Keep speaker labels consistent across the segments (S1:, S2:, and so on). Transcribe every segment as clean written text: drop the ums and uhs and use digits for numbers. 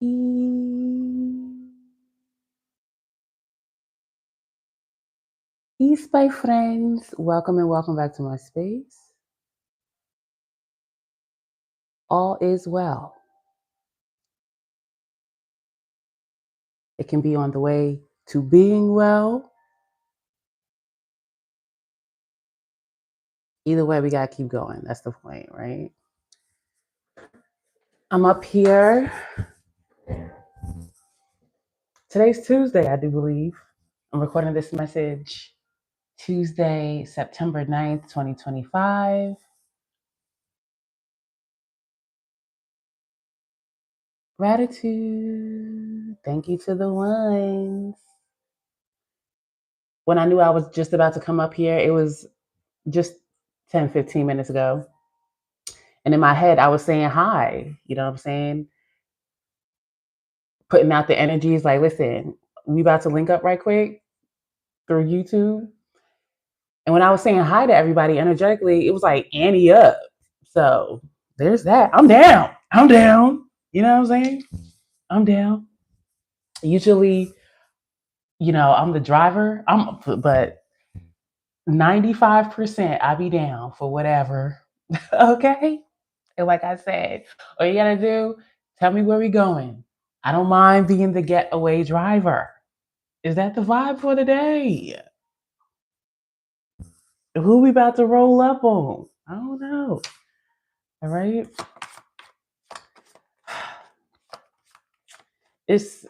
S1: Peace, my friends. Welcome and welcome back to my space. All is well. It can be on the way to being well. Either way, we got to keep going. That's the point, right? I'm up here. Today's Tuesday, I do believe. I'm recording this message Tuesday, September 9th, 2025. Gratitude. Thank you to the ones. When I knew I was just about to come up here, it was just 10, 15 minutes ago. And in my head, I was saying hi. You know what I'm saying? Putting out the energies like, listen, we about to link up right quick through YouTube. And when I was saying hi to everybody energetically, it was like Annie up. So there's that. I'm down. I'm down. You know what I'm saying? I'm down. Usually, I'm the driver. But 95% I be down for whatever. Okay? And like I said, all you gotta do, tell me where we going. I don't mind being the getaway driver. Is that the vibe for the day? Who we about to roll up on? I don't know. All right. It's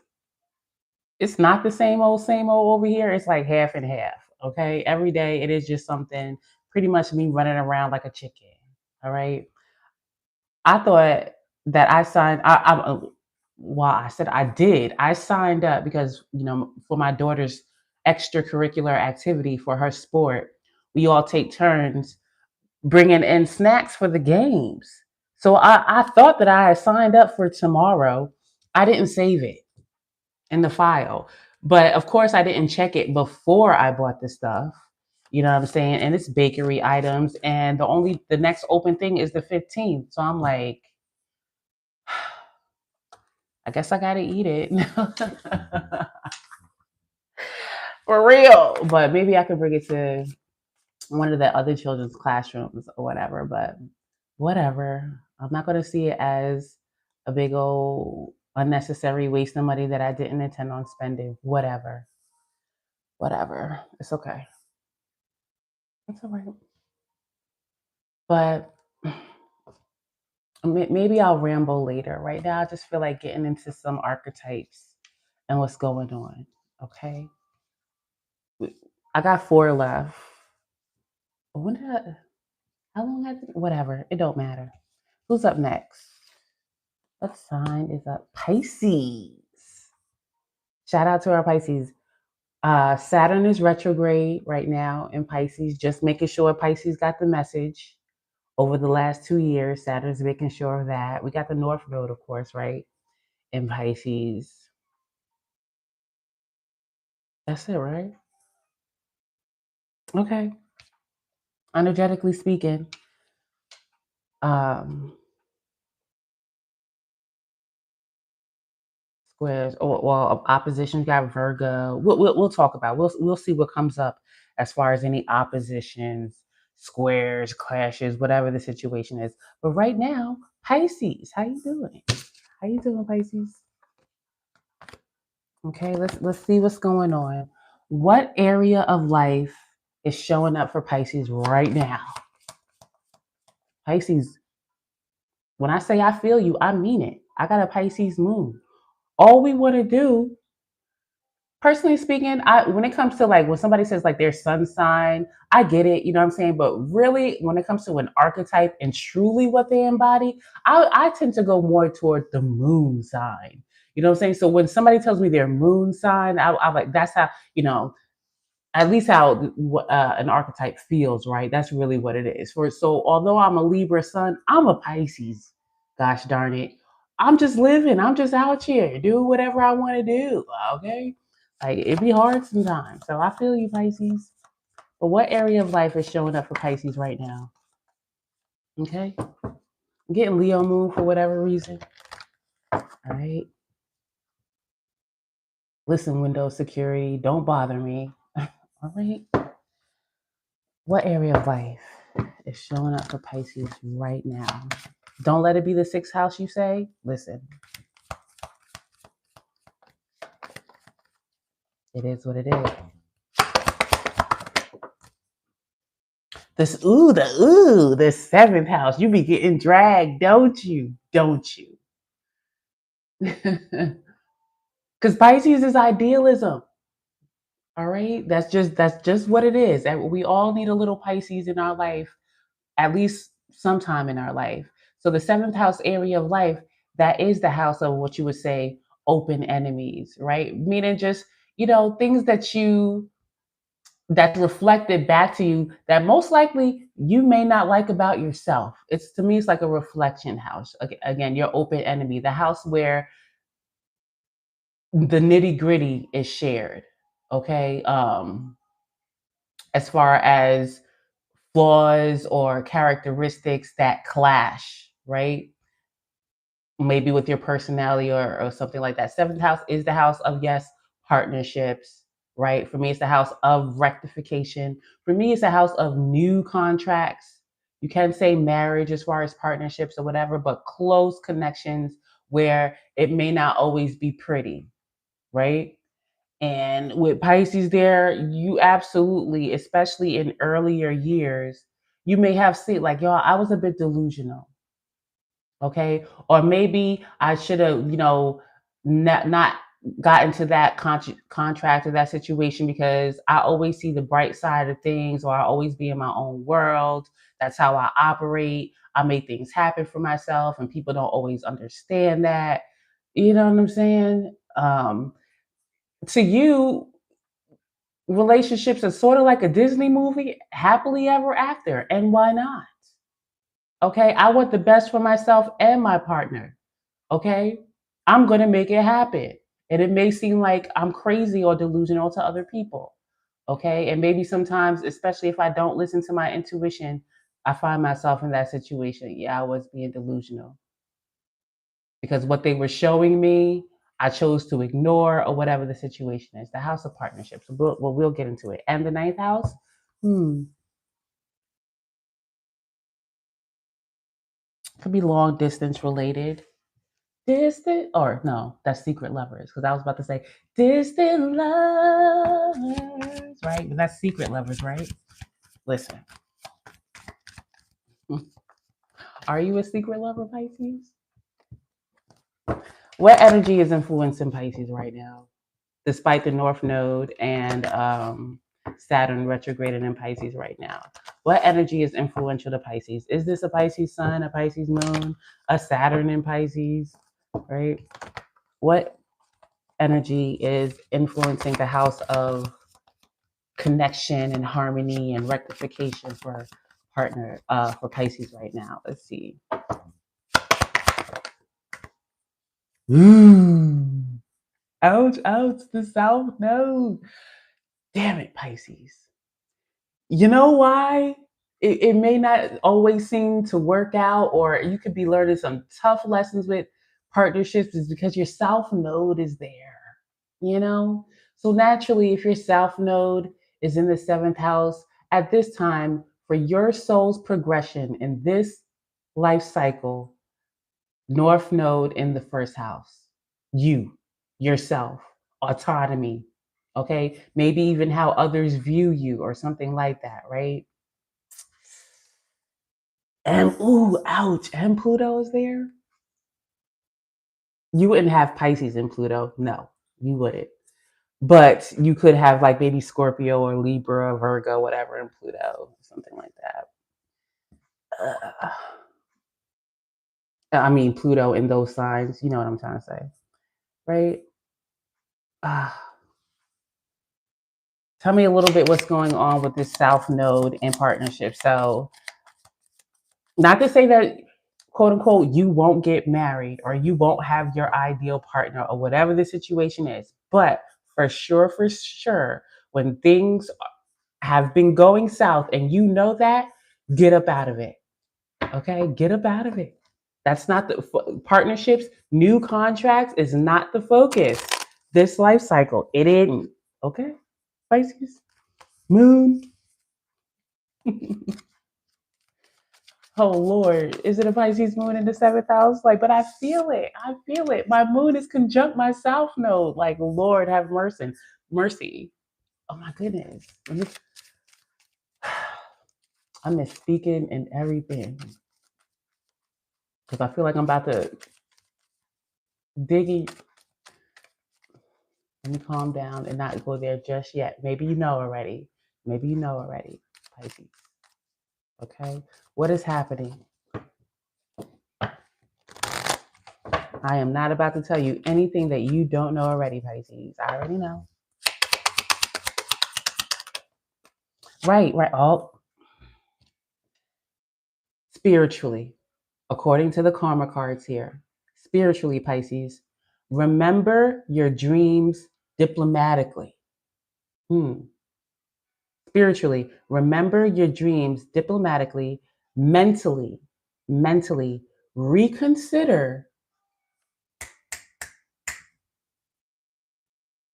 S1: not the same old over here. It's like half and half. Okay. Every day it is just something pretty much me running around like a chicken. All right. I thought that I signed well, I said I did. I signed up because, for my daughter's extracurricular activity for her sport, we all take turns bringing in snacks for the games. So I thought that I had signed up for tomorrow. I didn't save it in the file. But of course, I didn't check it before I bought the stuff. You know what I'm saying? And it's bakery items. And the next open thing is the 15th. So I'm like, I guess I got to eat it. For real. But maybe I could bring it to one of the other children's classrooms or whatever. But whatever. I'm not going to see it as a big old unnecessary waste of money that I didn't intend on spending. Whatever. It's okay. It's all right. But maybe I'll ramble later. Right now, I just feel like getting into some archetypes and what's going on. Okay. I got 4 left. When did how long has it? Whatever. It don't matter. Who's up next? What sign is up? Pisces. Shout out to our Pisces. Saturn is retrograde right now in Pisces, just making sure Pisces got the message over the last 2 years. Saturn's making sure of that. We got the North Node, of course, right? In Pisces. That's it, right? Okay. Energetically speaking, um, squares or well, oppositions got Virgo. We'll talk about. We'll see what comes up as far as any oppositions, squares, clashes, whatever the situation is. But right now, Pisces, how you doing? How you doing, Pisces? Okay, let's see what's going on. What area of life is showing up for Pisces right now? Pisces, when I say I feel you, I mean it. I got a Pisces moon. All we want to do, personally speaking, when it comes to like when somebody says like their sun sign, I get it, you know what I'm saying? But really, when it comes to an archetype and truly what they embody, I tend to go more toward the moon sign. You know what I'm saying? So when somebody tells me their moon sign, I'm like, that's how, at least how an archetype feels, right? That's really what it is. So although I'm a Libra sun, I'm a Pisces. Gosh darn it. I'm just living. I'm just out here doing whatever I want to do. Okay. Like it be hard sometimes. So I feel you, Pisces. But what area of life is showing up for Pisces right now? Okay. I'm getting Leo moon for whatever reason. All right. Listen, Windows security, don't bother me. All right. What area of life is showing up for Pisces right now? Don't let it be the sixth house, you say? Listen, it is what it is. The seventh house. You be getting dragged, don't you? Don't you? Because Pisces is idealism. All right. That's just what it is. And we all need a little Pisces in our life, at least sometime in our life. So the seventh house area of life, that is the house of what you would say open enemies, right? Meaning just, things that's reflected back to you that most likely you may not like about yourself. It's, to me, it's like a reflection house. Again, your open enemy, the house where the nitty gritty is shared. Okay. As far as flaws or characteristics that clash, right? Maybe with your personality or something like that. Seventh house is the house of, yes, partnerships, right? For me, it's the house of rectification. For me, it's the house of new contracts. You can say marriage as far as partnerships or whatever, but close connections where it may not always be pretty, right? And with Pisces there, you absolutely, especially in earlier years, you may have seen like, y'all, I was a bit delusional. Okay. Or maybe I should have, not got into that contract or that situation because I always see the bright side of things, or I always be in my own world. That's how I operate. I make things happen for myself, and people don't always understand that. You know what I'm saying? To you, relationships are sort of like a Disney movie, happily ever after. And why not? Okay. I want the best for myself and my partner. Okay. I'm going to make it happen. And it may seem like I'm crazy or delusional to other people. Okay. And maybe sometimes, especially if I don't listen to my intuition, I find myself in that situation. Yeah, I was being delusional because what they were showing me, I chose to ignore, or whatever the situation is. The house of partnerships. We'll get into it. And the ninth house, could be long distance related. Distant, or no, that's secret lovers. Because I was about to say distant lovers, right? But that's secret lovers, right? Listen, are you a secret lover, Pisces? What energy is influencing Pisces right now, despite the North Node and Saturn retrograding in Pisces right now? What energy is influential to Pisces? Is this a Pisces sun, a Pisces moon, a Saturn in Pisces, right? What energy is influencing the house of connection and harmony and rectification for partner for Pisces right now? Let's see. Ooh. Ouch, ouch, the South Node. Damn it, Pisces. You know why? It may not always seem to work out, or you could be learning some tough lessons with partnerships, is because your South Node is there, you know? So naturally, if your South Node is in the seventh house at this time, for your soul's progression in this life cycle, North Node in the first house, you, yourself, autonomy, okay? Maybe even how others view you or something like that, right? And ooh, ouch, and Pluto is there. You wouldn't have Pisces in Pluto. No, you wouldn't. But you could have like maybe Scorpio or Libra, Virgo, whatever in Pluto, something like that. I mean, Pluto in those signs, you know what I'm trying to say, right? Uh, Tell me a little bit what's going on with this South Node in partnership. So, not to say that, quote unquote, you won't get married or you won't have your ideal partner or whatever the situation is, but for sure, when things have been going south and you know that, get up out of it. Okay, get up out of it. That's not the partnerships, new contracts is not the focus. this life cycle. It didn't. Okay, Pisces moon. Oh Lord, is it a Pisces moon in the seventh house? Like, but I feel it. I feel it. My moon is conjunct my south node. Like, Lord have mercy. Mercy. Oh my goodness. I miss speaking and everything. Because I feel like I'm about to dig in. Let me calm down and not go there just yet. Maybe you know already. Maybe you know already, Pisces. Okay? What is happening? I am not about to tell you anything that you don't know already, Pisces. I already know. Right. Oh, spiritually, according to the karma cards here, spiritually, Pisces, remember your dreams diplomatically. Spiritually, remember your dreams diplomatically, mentally, reconsider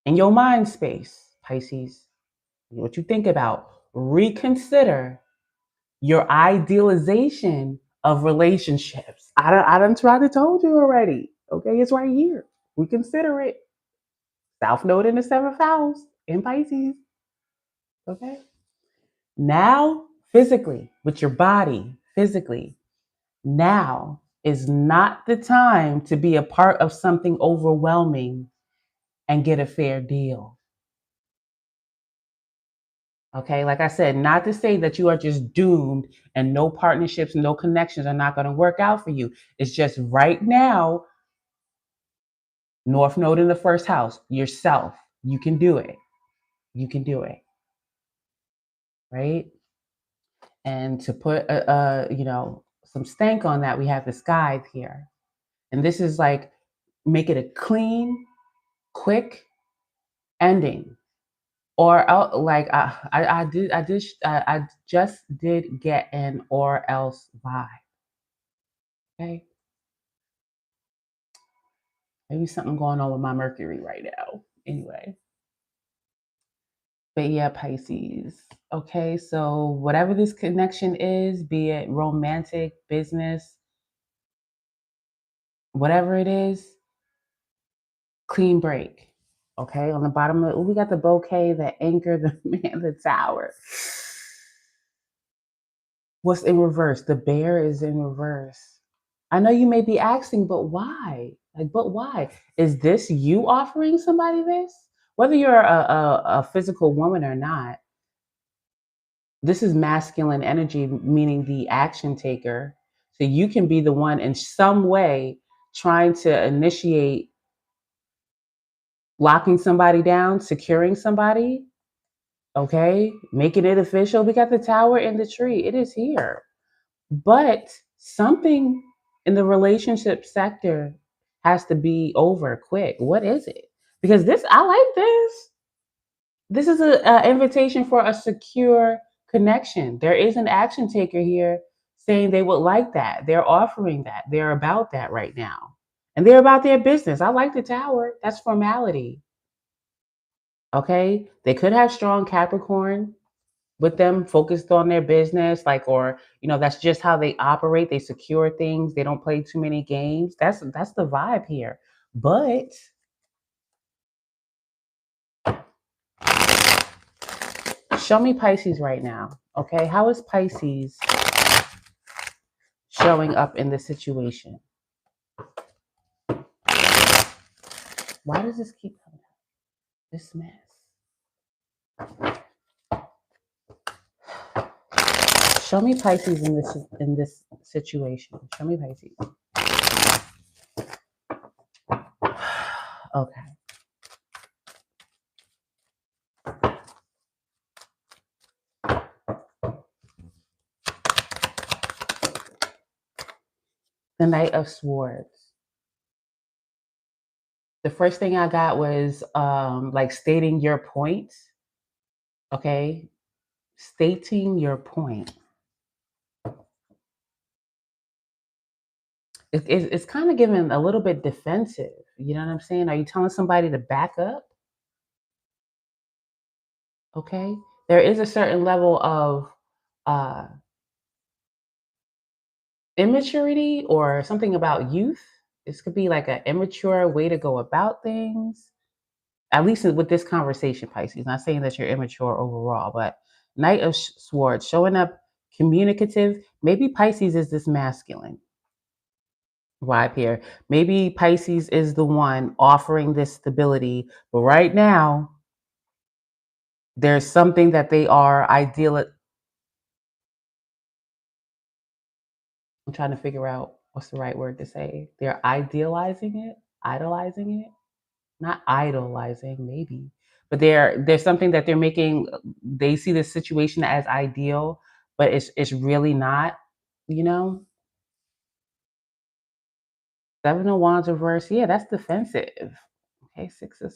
S1: in your mind space, Pisces, what you think about, reconsider your idealization of relationships. I done tried to told you already. Okay, it's right here. Reconsider it. South Node in the seventh house in Pisces. Okay. Now, physically, with your body, physically, now is not the time to be a part of something overwhelming and get a fair deal. Okay, like I said, not to say that you are just doomed and no partnerships, no connections are not going to work out for you. It's just right now, North Node in the first house, yourself. You can do it. You can do it. Right? And to put some stank on that, we have this guide here. And this is like make it a clean, quick ending. Or like I just did get an or else vibe. Okay. Maybe something going on with my Mercury right now. Anyway. But yeah, Pisces. Okay, so whatever this connection is, be it romantic, business, whatever it is, clean break. Okay, on the bottom of we got the bouquet, the anchor, the man, the tower. What's in reverse? The bear is in reverse. I know you may be asking, but why? Like, but why? Is this you offering somebody this? Whether you're a physical woman or not, this is masculine energy, meaning the action taker. So you can be the one in some way trying to initiate locking somebody down, securing somebody, okay, making it official. We got the tower and the tree. It is here. But something in the relationship sector has to be over quick. What is it? Because this, I like this. This is an invitation for a secure connection. There is an action taker here saying they would like that. They're offering that. They're about that right now. And they're about their business. I like the tower. That's formality. Okay. They could have strong Capricorn with them focused on their business, like, or, that's just how they operate. They secure things. They don't play too many games. That's the vibe here. But show me Pisces right now. Okay. How is Pisces showing up in this situation? Why does this keep coming up? This mess. Show me Pisces in this situation. Show me Pisces. Okay. The Knight of Swords. The first thing I got was like stating your point. Okay. Stating your point. It's kind of giving a little bit defensive. You know what I'm saying? Are you telling somebody to back up? Okay. There is a certain level of uh, immaturity or something about youth. This could be like an immature way to go about things. At least with this conversation, Pisces. Not saying that you're immature overall, but Knight of Swords showing up communicative. Maybe Pisces is this masculine vibe here. Maybe Pisces is the one offering this stability, but right now there's something that they are ideal. I'm trying to figure out what's the right word to say. They're idealizing it, idolizing it, not idolizing, maybe, but there's something that they're making. They see this situation as ideal, but it's really not. You know, Seven of Wands reverse. Yeah, that's defensive. Okay, six of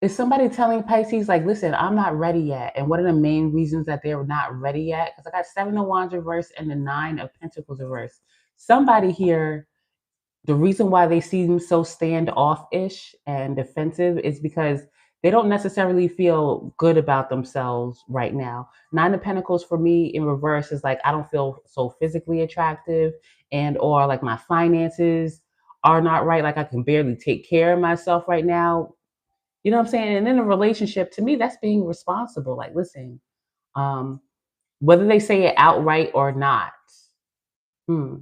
S1: is somebody telling Pisces, like, listen, I'm not ready yet. And what are the main reasons that they're not ready yet? Because I got Seven of Wands reverse and the Nine of Pentacles reverse. Somebody here, the reason why they seem so standoffish and defensive is because they don't necessarily feel good about themselves right now. Nine of Pentacles for me in reverse is like, I don't feel so physically attractive, and or like my finances are not right. Like I can barely take care of myself right now. You know what I'm saying? And in a relationship, to me, that's being responsible. Like, listen, um, whether they say it outright or not, hmm,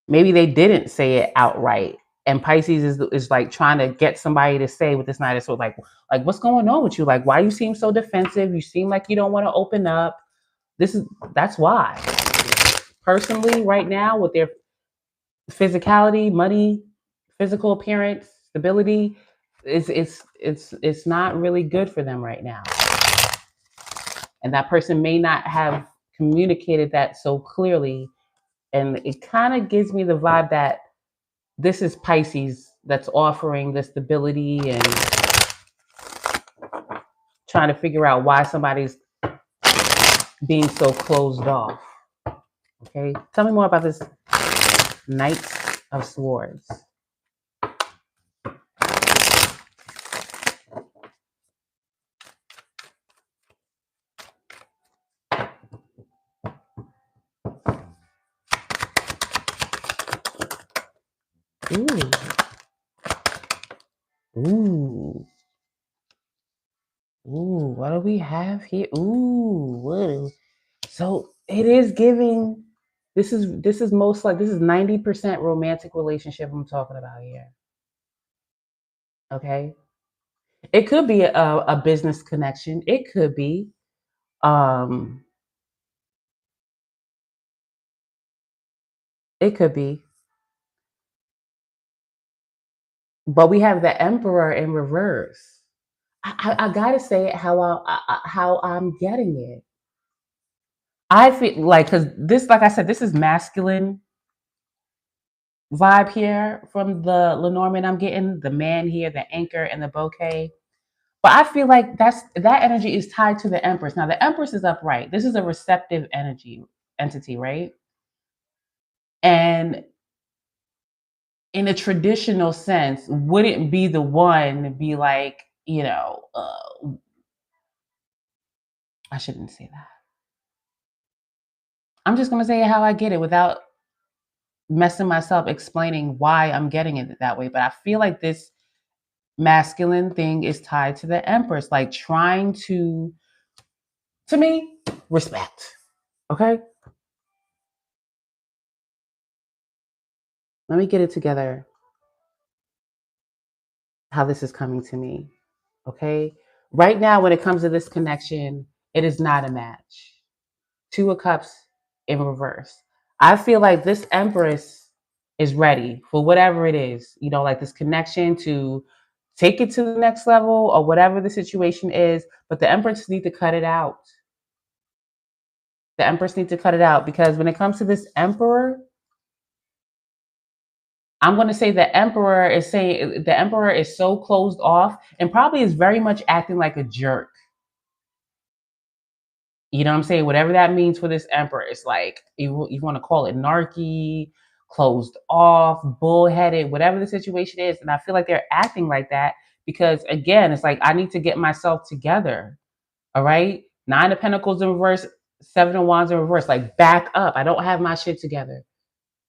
S1: maybe they didn't say it outright. And Pisces is like trying to get somebody to say with this night of swords, like what's going on with you? Like, why you seem so defensive? You seem like you don't want to open up. That's why. Personally, right now, with their physicality, money, physical appearance, stability, it's not really good for them right now. And that person may not have communicated that so clearly. And it kind of gives me the vibe that this is Pisces that's offering the stability and trying to figure out why somebody's being so closed off. Okay, tell me more about this Knight of Swords. Ooh, ooh, ooh. What do we have here? Ooh, what? So it is giving. This is most like this is 90% romantic relationship I'm talking about here. Okay, it could be a business connection. It could be. Um, it could be. But we have the Emperor in reverse. I gotta say it how I'm getting it. I feel like because this, like I said, this is masculine vibe here from the Lenormand. I'm getting the man here, the anchor, and the bouquet. But I feel like that energy is tied to the Empress. Now the Empress is upright. This is a receptive entity, right? And in a traditional sense, wouldn't be the one be like, I shouldn't say that. I'm just gonna say how I get it without messing myself explaining why I'm getting it that way. But I feel like this masculine thing is tied to the Empress, like trying to me, respect. Okay? Let me get it together how this is coming to me. Okay? Right now, when it comes to this connection, it is not a match. Two of Cups in reverse. I feel like this Empress is ready for whatever it is, like this connection to take it to the next level or whatever the situation is. But the Empress need to cut it out. The Empress needs to cut it out because when it comes to this Emperor, I'm going to say the emperor is saying the emperor is so closed off and probably is very much acting like a jerk. You know what I'm saying? Whatever that means for this emperor, it's like you want to call it narky, closed off, bullheaded, whatever the situation is. And I feel like they're acting like that because, again, it's like I need to get myself together. All right. Nine of Pentacles in reverse, Seven of Wands in reverse. Like, back up. I don't have my shit together.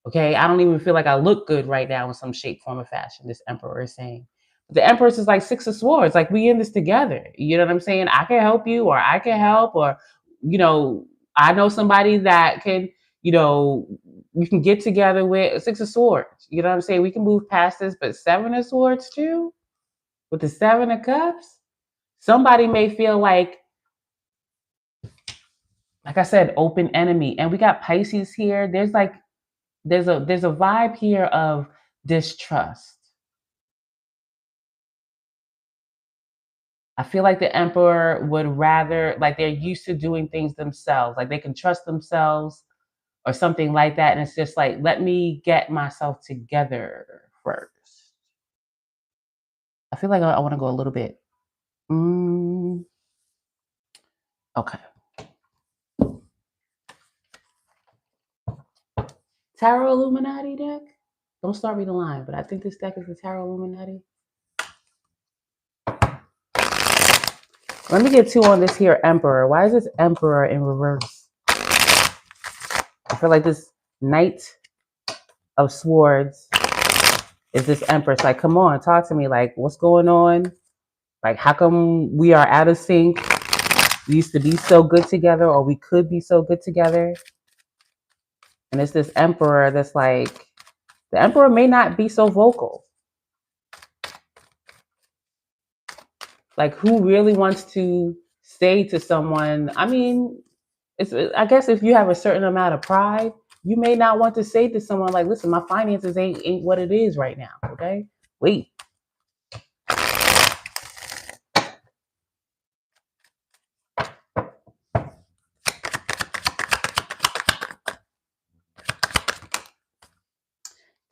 S1: Okay, I don't even feel like I look good right now in some shape, form, or fashion. This emperor is saying. But the empress is like Six of Swords. Like, we in this together. You know what I'm saying? I can help you, or I can help, or you know, I know somebody that can, you know, we can get together with. Six of Swords. You know what I'm saying? We can move past this, but Seven of Swords too, with the Seven of Cups. Somebody may feel like I said, open enemy, and we got Pisces here. There's a vibe here of distrust. I feel like the emperor would rather, like, they're used to doing things themselves, like they can trust themselves or something like that. And it's just like, let me get myself together first. I feel like I want to go a little bit. Okay. Tarot Illuminati deck. Don't start me the line, but I think this deck is the Tarot Illuminati. Let me get two on this here emperor. Why is this emperor in reverse? I feel like this Knight of Swords is this empress. Like, come on, talk to me. Like, what's going on? Like, how come we are out of sync? We used to be so good together, or we could be so good together. And it's this emperor that's like, the emperor may not be so vocal. Like, who really wants to say to someone? I mean, I guess if you have a certain amount of pride, you may not want to say to someone like, listen, my finances ain't what it is right now. Okay, wait.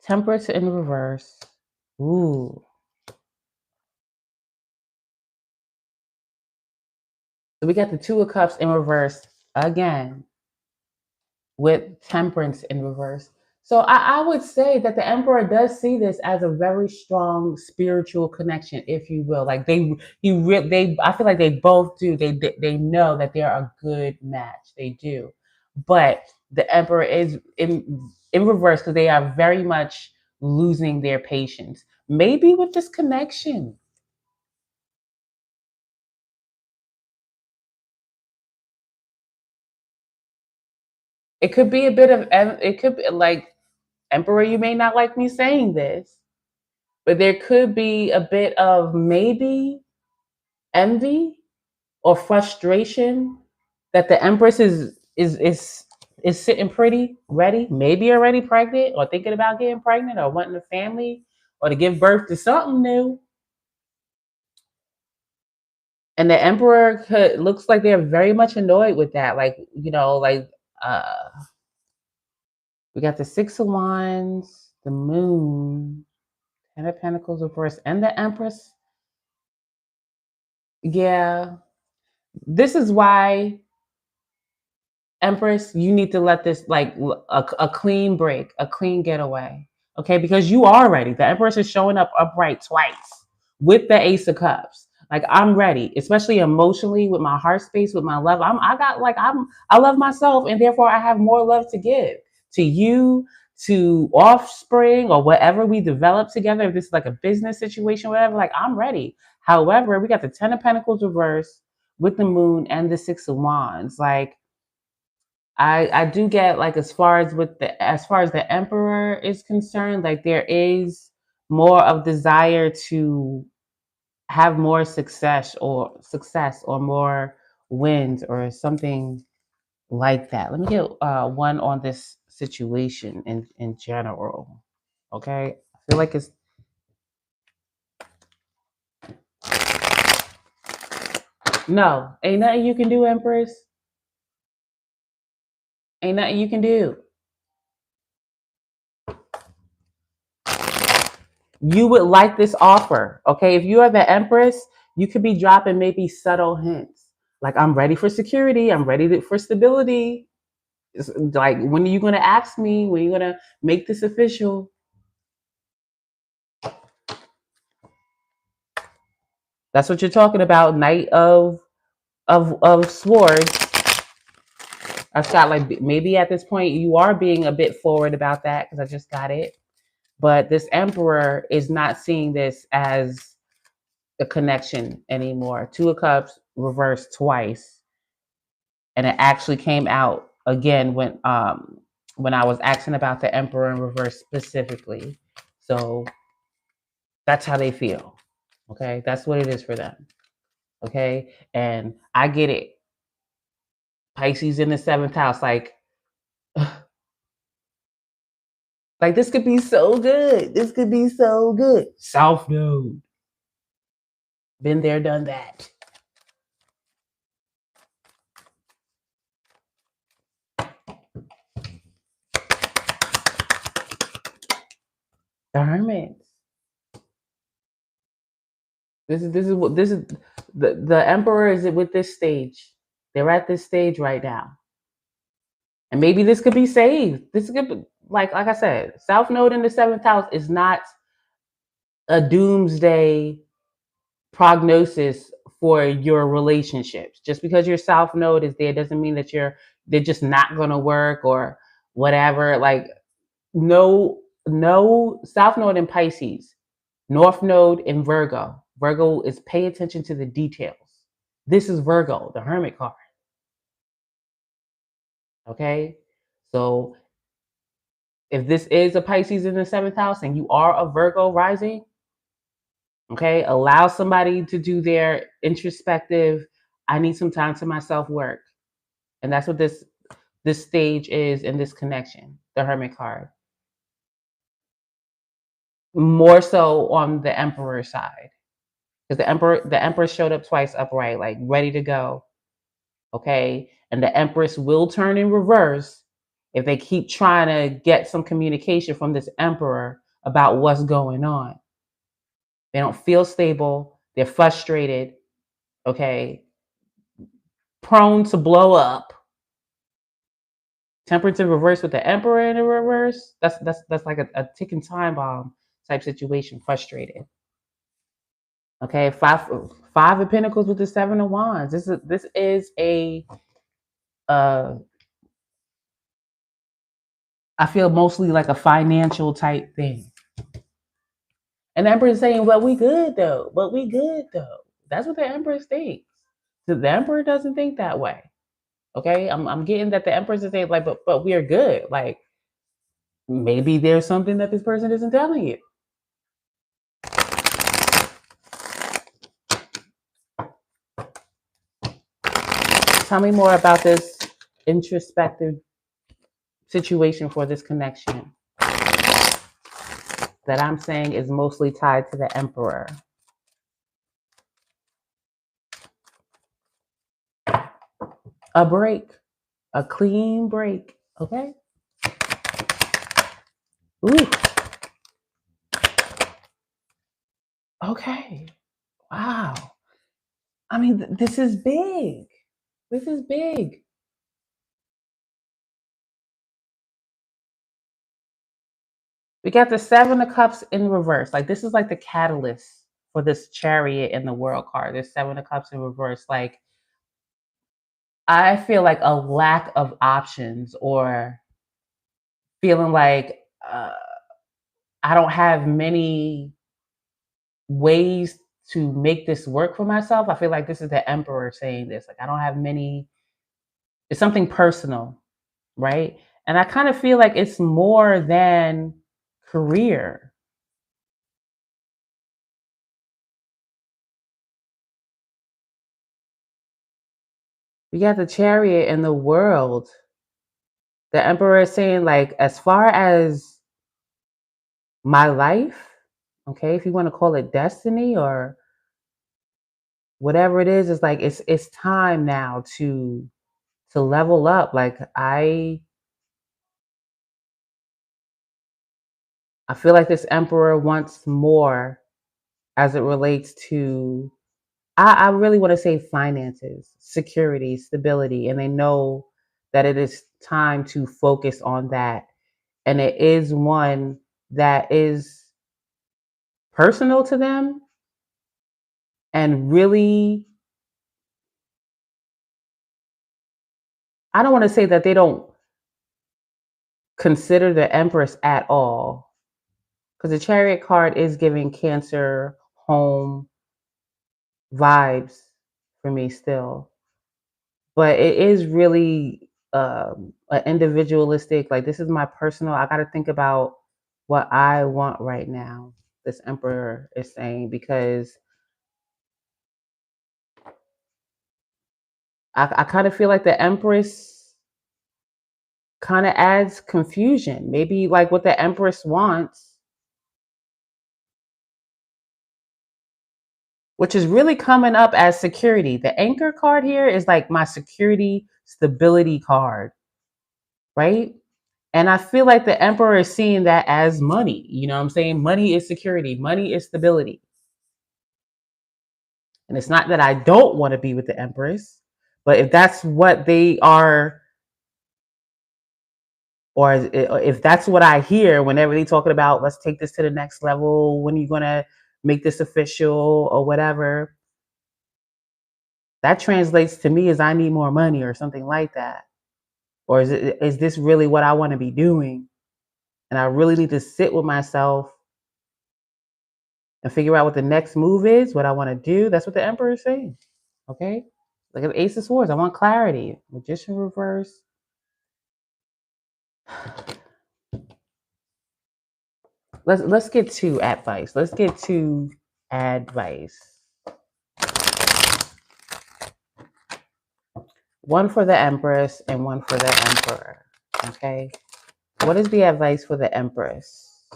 S1: Temperance in reverse. Ooh. So we got the Two of Cups in reverse again, with Temperance in reverse. So I would say that the Emperor does see this as a very strong spiritual connection, if you will. Like, I feel like they both do. They know that they're a good match. They do, but the Emperor is in reverse because they are very much losing their patience. Maybe with this connection. It could be a bit of, it could be like, Emperor, you may not like me saying this, but there could be a bit of maybe envy or frustration that the Empress is sitting pretty, ready, maybe already pregnant or thinking about getting pregnant or wanting a family or to give birth to something new. And the Emperor looks like they're very much annoyed with that. Like, uh we got the Six of Wands, the Moon, Ten of Pentacles reverse, and the Empress. Yeah. This is why, Empress, you need to let this, like, a clean break, a clean getaway. Okay, because you are ready. The Empress is showing up upright twice with the Ace of Cups. Like, I'm ready, especially emotionally, with my heart space, with my love. I love myself, and therefore I have more love to give to you, to offspring, or whatever we develop together. If this is like a business situation, whatever, like, I'm ready. However, we got the Ten of Pentacles reverse with the Moon and the Six of Wands. Like, I do get, like, as far as the Emperor is concerned, like, there is more of desire to have more success or more wins or something like that. Let me get one on this situation in general. Okay, I feel like it's no, ain't nothing you can do, Empress. Ain't nothing you can do. You would like this offer. Okay. If you are the Empress, you could be dropping maybe subtle hints. Like, I'm ready for security. I'm ready for stability. It's like, when are you going to ask me? When are you going to make this official? That's what you're talking about. Knight of Swords. I've got, like, maybe at this point you are being a bit forward about that because I just got it. But this Emperor is not seeing this as a connection anymore. Two of Cups reversed twice, and it actually came out again when I was asking about the Emperor in reverse specifically. So that's how they feel. Okay, that's what it is for them. Okay, and I get it. Pisces in the seventh house, like this could be so good. This could be so good. South Node. Been there, done that. The Hermit. This is the Emperor is with this stage. They're at this stage right now. And maybe this could be saved. This could be, like I said, South Node in the seventh house is not a doomsday prognosis for your relationships. Just because your South Node is there doesn't mean that they're just not gonna work or whatever. Like, no South Node in Pisces, North Node in Virgo. Virgo is pay attention to the details. This is Virgo, the Hermit card. Okay, so if this is a Pisces in the seventh house and you are a Virgo rising, okay, allow somebody to do their introspective, I need some time to myself work. And that's what this stage is in this connection, the Hermit card. More so on the Emperor side. Because the Emperor showed up twice upright, like ready to go. Okay. And the Empress will turn in reverse if they keep trying to get some communication from this Emperor about what's going on. They don't feel stable. They're frustrated. Okay. Prone to blow up. Temperance in reverse with the Emperor in the reverse. That's like a ticking time bomb type situation. Frustrated. Okay, five of Pentacles with the Seven of Wands. This is a I feel mostly like a financial type thing. And the Emperor is saying, "Well, we good though. But we good though." That's what the Empress thinks. The Emperor doesn't think that way. Okay, I'm getting that the Empress is saying, like, but we are good. Like, maybe there's something that this person isn't telling you. Tell me more about this introspective situation for this connection that I'm saying is mostly tied to the Emperor. A break, a clean break. Okay. Ooh. Okay. Wow. I mean, this is big. This is big. We got the Seven of Cups in reverse. Like, this is like the catalyst for this Chariot in the World card. This Seven of Cups in reverse. Like, I feel like a lack of options, or feeling like I don't have many ways to make this work for myself. I feel like this is the Emperor saying this. Like, I don't have many. It's something personal, right? And I kind of feel like it's more than career. We got the Chariot in the World. The Emperor is saying, like, as far as my life, okay, if you want to call it destiny or whatever it is, it's like it's time now to level up. Like, I feel like this emperor wants more as it relates to, I really want to say finances, security, stability, and they know that it is time to focus on that. And it is one that is personal to them and really, I don't want to say that they don't consider the Empress at all, because the Chariot card is giving Cancer home vibes for me still. But it is really an individualistic, like, this is my personal, I got to think about what I want right now, this Emperor is saying, because I kind of feel like the Empress kind of adds confusion. Maybe like what the Empress wants, which is really coming up as security. The Anchor card here is like my security, stability card, right? And I feel like the Emperor is seeing that as money. You know what I'm saying? Money is security, money is stability. And it's not that I don't want to be with the Empress, but if that's what they are, or if that's what I hear whenever they talking about, let's take this to the next level, when are you going to make this official or whatever, that translates to me as I need more money or something like that. Or is this really what I want to be doing? And I really need to sit with myself and figure out what the next move is, what I want to do. That's what the Emperor is saying. Okay? Look at the Ace of Swords. I want clarity. Magician reverse. Let's get to advice. Let's get to advice. One for the Empress and one for the Emperor. Okay? What is the advice for the Empress?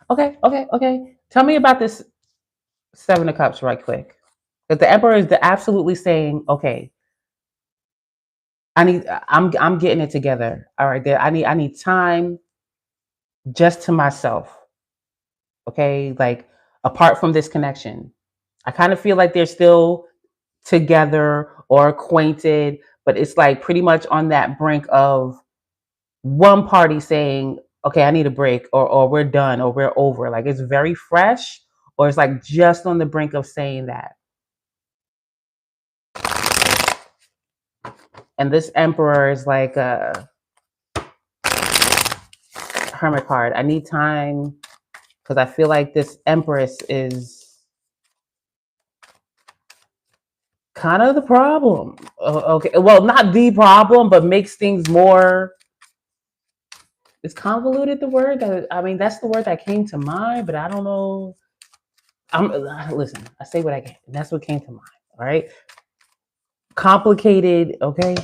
S1: Okay. Tell me about this Seven of Cups right quick. Because the Emperor is absolutely saying, okay, I'm getting it together. All right, there. I need time just to myself. Okay, like apart from this connection. I kind of feel like they're still together or acquainted, but it's like pretty much on that brink of one party saying, okay, I need a break, or we're done, or we're over. Like it's very fresh, or it's like just on the brink of saying that. And this Emperor is like a Hermit card. I need time because I feel like this Empress is kind of the problem. Okay, well, not the problem, but makes things more. Is convoluted the word? I mean, that's the word that came to mind, but I don't know. Listen. I say what I can. And that's what came to mind. All right. Complicated. Okay.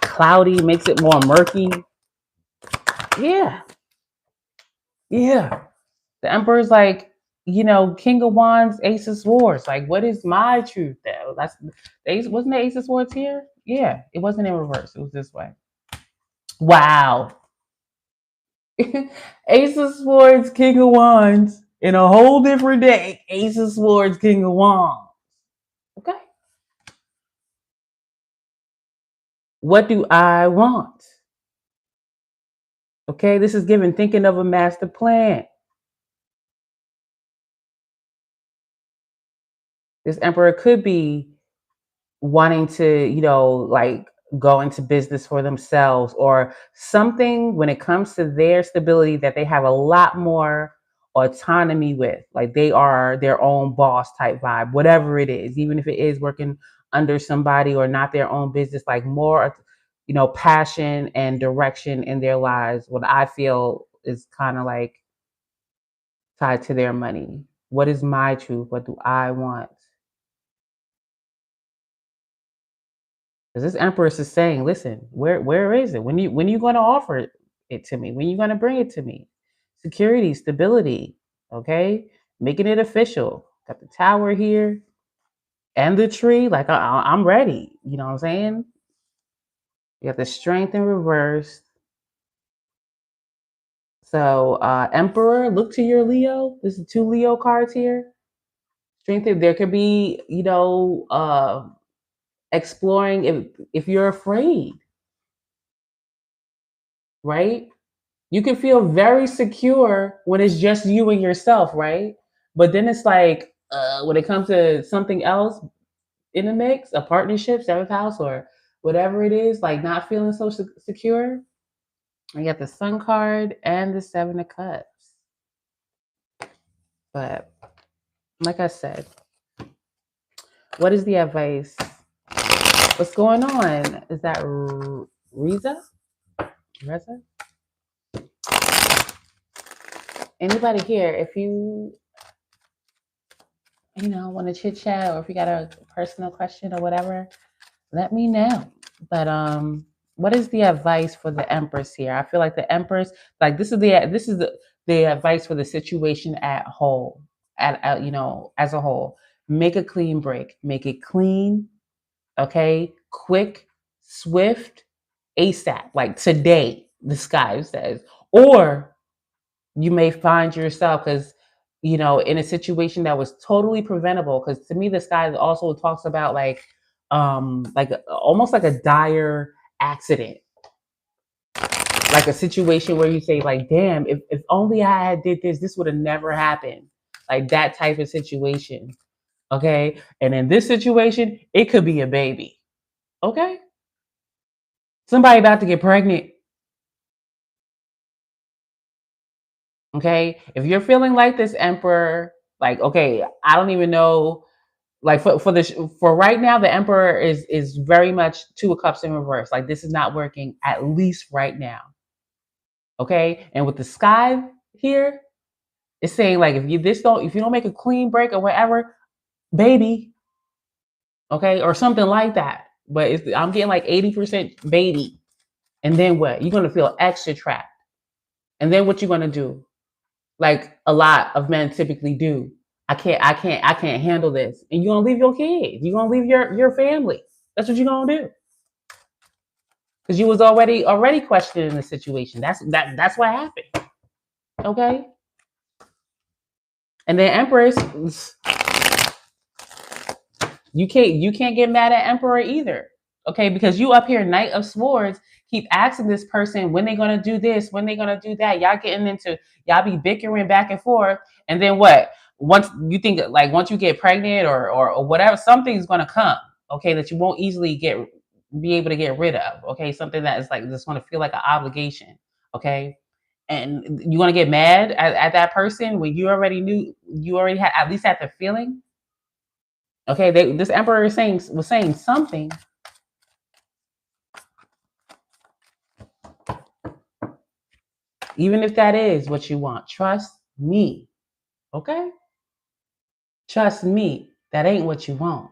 S1: Cloudy makes it more murky. Yeah. The Emperor's like, King of Wands, Ace of Swords. Like, what is my truth though? That's the Ace. Wasn't the Ace of Swords here? Yeah, it wasn't in reverse. It was this way. Wow. Ace of Swords, King of Wands, in a whole different deck. Ace of Swords, King of Wands. Okay. What do I want? Okay, this is giving thinking of a master plan. This Emperor could be wanting to, like go into business for themselves or something when it comes to their stability that they have a lot more autonomy with. Like they are their own boss type vibe, whatever it is, even if it is working under somebody or not their own business, like more, passion and direction in their lives. What I feel is kind of like tied to their money. What is my truth? What do I want? Because this Empress is saying, listen, where is it? When you going to offer it to me? When you going to bring it to me? Security, stability, okay? Making it official. Got the tower here and the tree. Like I'm ready. You know what I'm saying? You got the Strength in reverse. So Emperor, look to your Leo. This is 2 Leo cards here. Strength. There could be, exploring if you're afraid, right? You can feel very secure when it's just you and yourself, right? But then it's like when it comes to something else in the mix, a partnership, seventh house, or whatever it is, like not feeling so secure. You got the Sun card and the Seven of Cups. But like I said, what is the advice? What's going on? Is that Reza? Reza? Anybody here? If want to chit chat, or if you got a personal question or whatever, let me know. But what is the advice for the Empress here? I feel like the Empress, like this is the advice for the situation at whole, as a whole. Make a clean break. Make it clean, okay, quick, swift, ASAP, like today. The sky says, or you may find yourself because in a situation that was totally preventable, because to me this guy also talks about almost like a dire accident, like a situation where you say like, damn, if only I had did this would have never happened, like that type of situation. Okay, and in this situation it could be a baby. Okay, somebody about to get pregnant. Okay, if you're feeling like this, Emperor, like, okay, I don't even know, like for right now, the Emperor is very much 2 of Cups in reverse. Like this is not working, at least right now. Okay, and with the Sky here, it's saying like if you don't make a clean break or whatever, baby, okay, or something like that. But I'm getting like 80% baby, and then what? You're gonna feel extra trapped, and then what you gonna do? Like a lot of men typically do. I can't handle this. And you're gonna leave your kids. You're gonna leave your family. That's what you're gonna do. Because you was already questioning the situation. That's what happened. Okay. And then Empress, you can't get mad at Emperor either. Okay, because you up here, Knight of Swords, keep asking this person when they gonna do this, when they gonna do that. Y'all be bickering back and forth, and then what? Once you think like once you get pregnant or whatever, something's gonna come. Okay, that you won't easily be able to get rid of. Okay, something that is like just gonna feel like an obligation. Okay, and you want to get mad at that person when you already had at least had the feeling. Okay, this Emperor was saying something. Even if that is what you want, trust me. Okay? Trust me. That ain't what you want.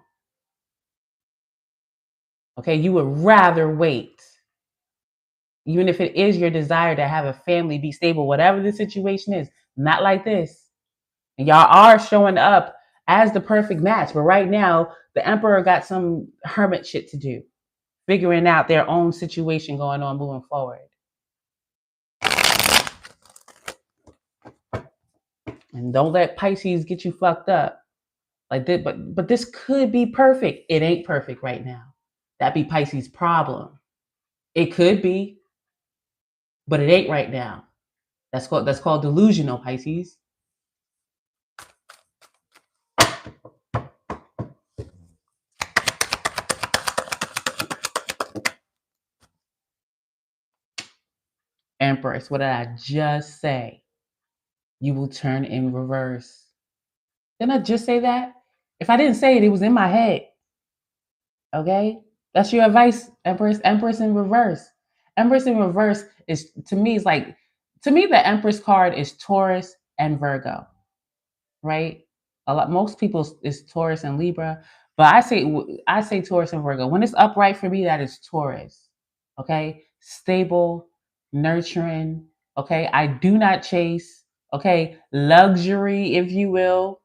S1: Okay? You would rather wait. Even if it is your desire to have a family, be stable, whatever the situation is, not like this. And y'all are showing up as the perfect match. But right now, the Emperor got some hermit shit to do, figuring out their own situation going on moving forward. And don't let Pisces get you fucked up. Like this, but this could be perfect. It ain't perfect right now. That'd be Pisces' problem. It could be, but it ain't right now. That's called delusional, Pisces. Empress, what did I just say? You will turn in reverse. Didn't I just say that? If I didn't say it, it was in my head. Okay? That's your advice, Empress. Empress in reverse. Empress in reverse is to me the Empress card is Taurus and Virgo, right? Most people is Taurus and Libra, but I say Taurus and Virgo. When it's upright for me, that is Taurus. Okay, stable, nurturing. Okay, I do not chase. Okay, luxury, if you will,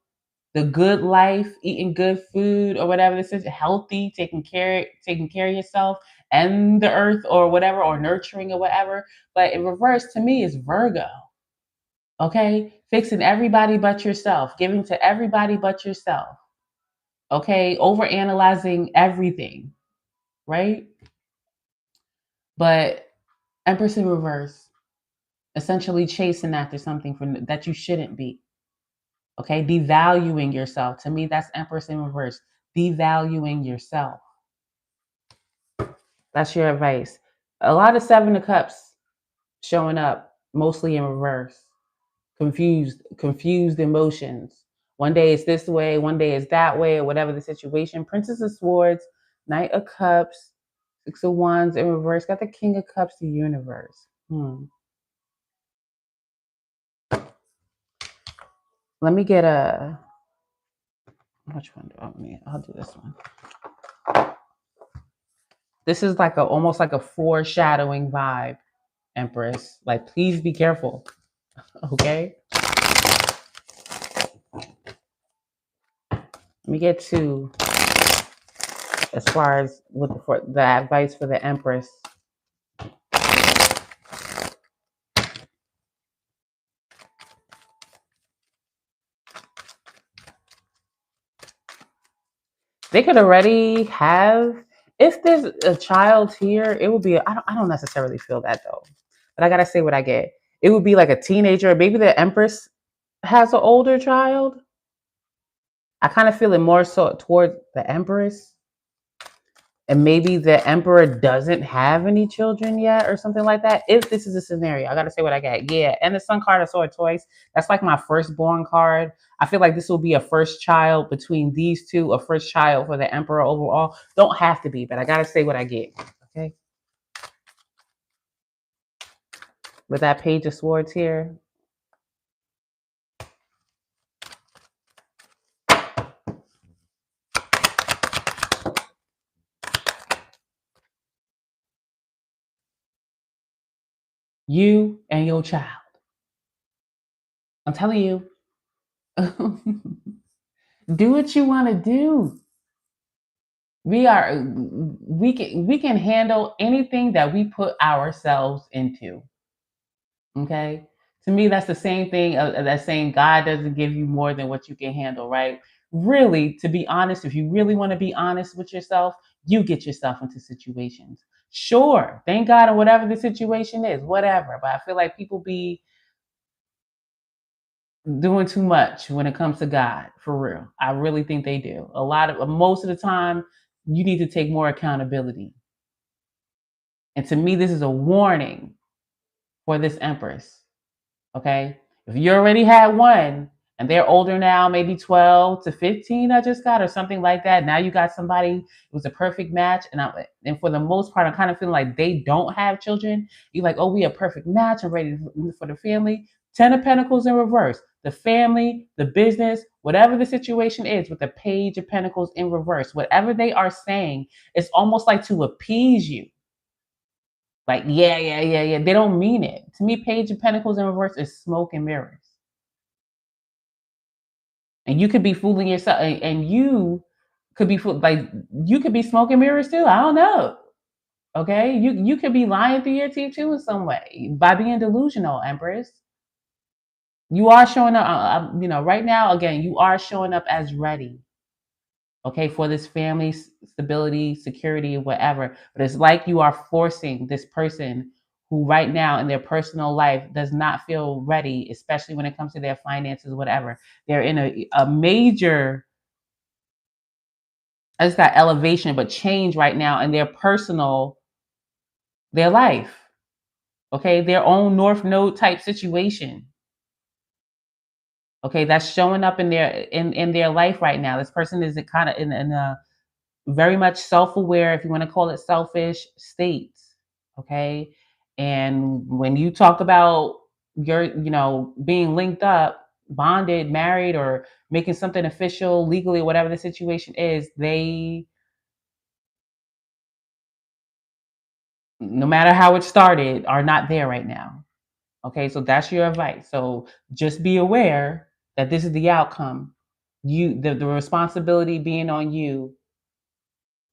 S1: the good life, eating good food or whatever this is, healthy, taking care of yourself, and the earth or whatever, or nurturing or whatever. But in reverse, to me, is Virgo. Okay, fixing everybody but yourself, giving to everybody but yourself. Okay, over analyzing everything, right? But Empress in reverse, essentially chasing after something that you shouldn't be. Okay, devaluing yourself. To me, that's Empress in reverse, devaluing yourself. That's your advice. A lot of Seven of Cups showing up mostly in reverse. Confused emotions. One day it's this way, one day it's that way, or whatever the situation. Princess of Swords, Knight of Cups, Six of Wands in reverse. Got the King of Cups, the universe. Let me get a. Which one do I need? I'll do this one. This is like almost like a foreshadowing vibe, Empress. Like, please be careful. Okay. Let me get two as far as for the advice for the Empress. They could already have, if there's a child here, it would be, I don't necessarily feel that though, but I gotta say what I get. It would be like a teenager. Maybe the Empress has an older child. I kind of feel it more so towards the Empress. And maybe the Emperor doesn't have any children yet or something like that. If this is a scenario, I got to say what I got. Yeah. And the Sun card, I saw it twice. That's like my firstborn card. I feel like this will be a first child between these two, a first child for the Emperor overall. Don't have to be, but I got to say what I get. Okay. With that Page of Swords here. You and your child. I'm telling you. Do what you want to do. We can handle anything that we put ourselves into. Okay. To me, that's the same thing that's saying God doesn't give you more than what you can handle, right? Really, to be honest, if you really want to be honest with yourself, you get yourself into situations. Sure, thank God, or whatever the situation is, whatever. But I feel like people be doing too much when it comes to God, for real. I really think they do. Most of the time, you need to take more accountability. And to me, this is a warning for this Empress. Okay. If you already had one and they're older now, maybe 12 to 15, I just got, or something like that. Now you got somebody, it was a perfect match. And for the most part, I'm kind of feeling like they don't have children. You're like, oh, we a perfect match. I'm ready for the family. 10 of Pentacles in reverse. The family, the business, whatever the situation is with the Page of Pentacles in reverse, whatever they are saying, it's almost like to appease you. Like, yeah. They don't mean it. To me, Page of Pentacles in reverse is smoke and mirrors. And you could be fooling yourself, and you could be you could be smoke and mirrors too. I don't know. Okay, you could be lying through your teeth too in some way by being delusional, Empress. You are showing up, right now. Again, you are showing up as ready. Okay, for this family stability, security, whatever. But it's like you are forcing this person who right now in their personal life does not feel ready, especially when it comes to their finances, whatever. They're in a major, I just got elevation, but change right now in their life. Okay, their own North Node type situation. Okay, that's showing up in their life right now. This person is kind of in a very much self-aware, if you want to call it selfish, states. Okay. And when you talk about your, being linked up, bonded, married, or making something official legally, whatever the situation is, they, no matter how it started, are not there right now. Okay. So that's your advice. So just be aware that this is the outcome. The responsibility being on you,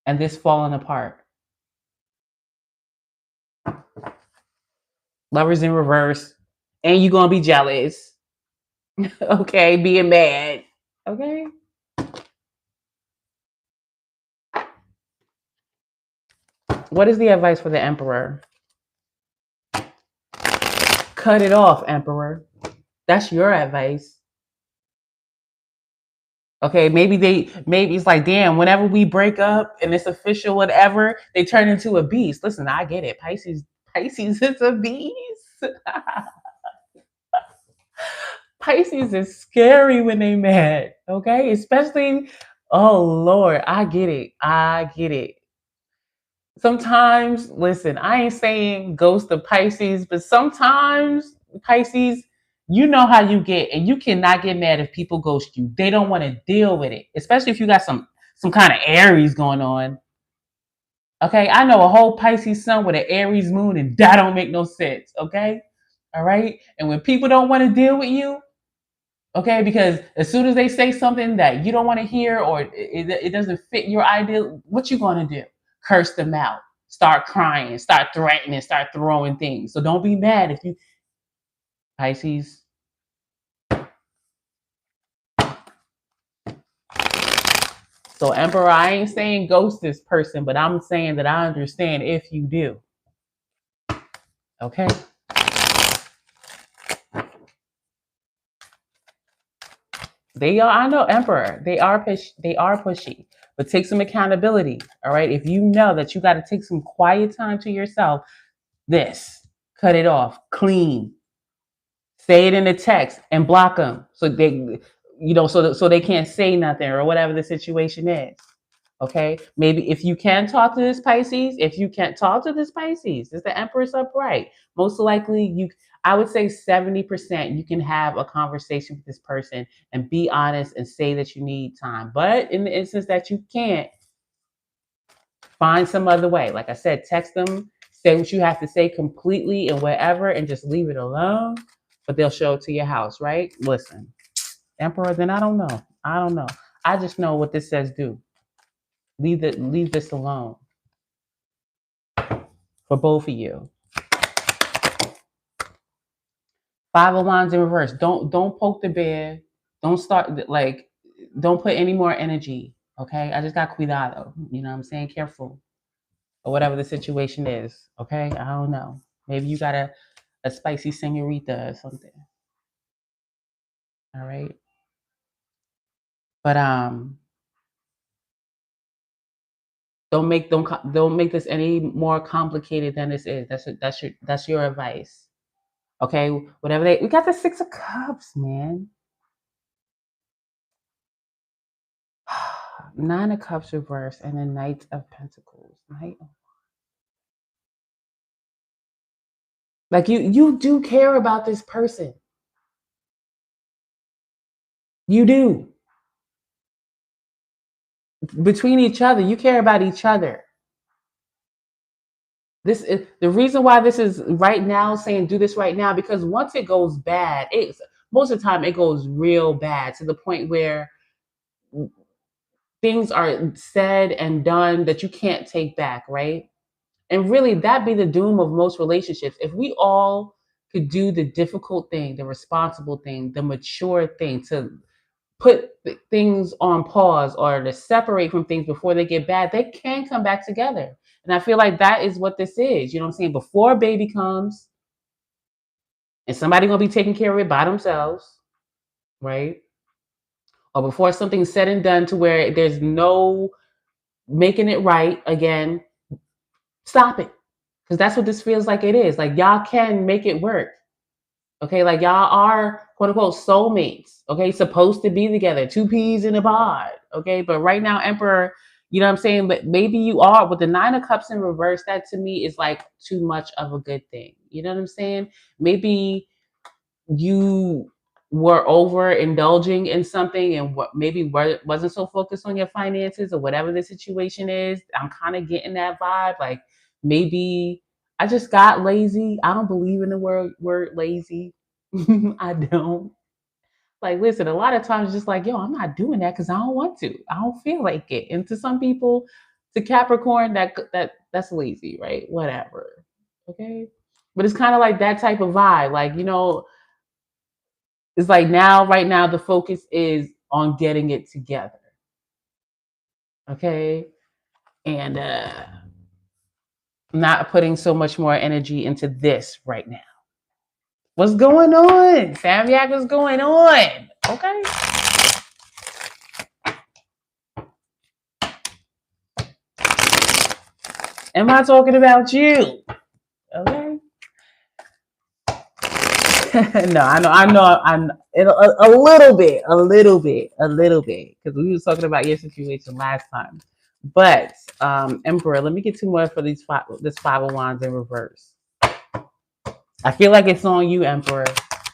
S1: and this falling apart. Lovers in reverse. And you're going to be jealous. Okay, being mad. Okay. What is the advice for the Emperor? Cut it off, Emperor. That's your advice. Okay, maybe it's like, damn, whenever we break up and it's official, whatever, they turn into a beast. Listen, I get it. Pisces is a beast. Pisces is scary when they mad. Okay, especially, oh Lord, I get it. I get it. Sometimes, listen, I ain't saying ghost of Pisces, but sometimes Pisces, you know how you get, and you cannot get mad if people ghost you. They don't want to deal with it, especially if you got some kind of Aries going on. Okay, I know a whole Pisces sun with an Aries moon, and that don't make no sense. Okay, all right. And when people don't want to deal with you, okay, because as soon as they say something that you don't want to hear or it doesn't fit your ideal, what you gonna do? Curse them out, start crying, start threatening, start throwing things. So don't be mad if you Pisces. So Emperor, I ain't saying ghost this person, but I'm saying that I understand if you do. Okay. They are, I know, Emperor. They are pushy, but take some accountability. All right. If you know that you got to take some quiet time to yourself, cut it off, clean. Say it in the text and block them so they, so they can't say nothing or whatever the situation is. Okay, maybe if you can talk to this Pisces, if you can't talk to this Pisces, is the Empress upright? Most likely, I would say 70% you can have a conversation with this person and be honest and say that you need time. But in the instance that you can't, find some other way. Like I said, text them, say what you have to say completely and whatever, and just leave it alone. But they'll show it to your house, right? Listen, Emperor, then I don't know. I don't know. I just know what this says do. Leave this alone for both of you. Five of Wands in reverse. Don't poke the bear. Don't start like. Don't put any more energy. Okay, I just got cuidado. You know what I'm saying? Careful, or whatever the situation is. Okay, I don't know. Maybe you got a spicy senorita or something. All right, but don't make this any more complicated than this is. That's your advice. Okay, whatever we got the Six of Cups, man. Nine of Cups reversed and the Knight of Pentacles. Like you do care about this person. You do. Between each other, you care about each other. This is the reason why this is right now saying do this right now, because once it goes bad, it's most of the time it goes real bad to the point where things are said and done that you can't take back, right? And really, that be the doom of most relationships. If we all could do the difficult thing, the responsible thing, the mature thing, to put things on pause or to separate from things before they get bad, they can come back together. And I feel like that is what this is. You know what I'm saying? Before a baby comes, and somebody gonna be taking care of it by themselves, right? Or before something's said and done to where there's no making it right again, stop it. Because that's what this feels like it is. Like y'all can make it work. Okay, like y'all are quote unquote soulmates. Okay, supposed to be together, two peas in a pod. Okay, but right now, Emperor, you know what I'm saying? But maybe you are with the Nine of Cups in reverse. That to me is like too much of a good thing. You know what I'm saying? Maybe you were overindulging in something and what maybe wasn't so focused on your finances or whatever the situation is. I'm kind of getting that vibe. Like maybe I just got lazy. I don't believe in the word lazy. I don't. Like, listen, a lot of times just like, yo, I'm not doing that because I don't want to. I don't feel like it. And to some people, to Capricorn, that's lazy, right? Whatever. Okay. But it's kind of like that type of vibe. Like, it's like now, right now, the focus is on getting it together. Okay. And not putting so much more energy into this right now. What's going on? Samyak, what's going on? Okay. Am I talking about you? Okay. No, I'm a little bit, because we was talking about your situation last time. But Emperor, let me get two more for this five of wands in reverse. I feel like it's on you, Emperor,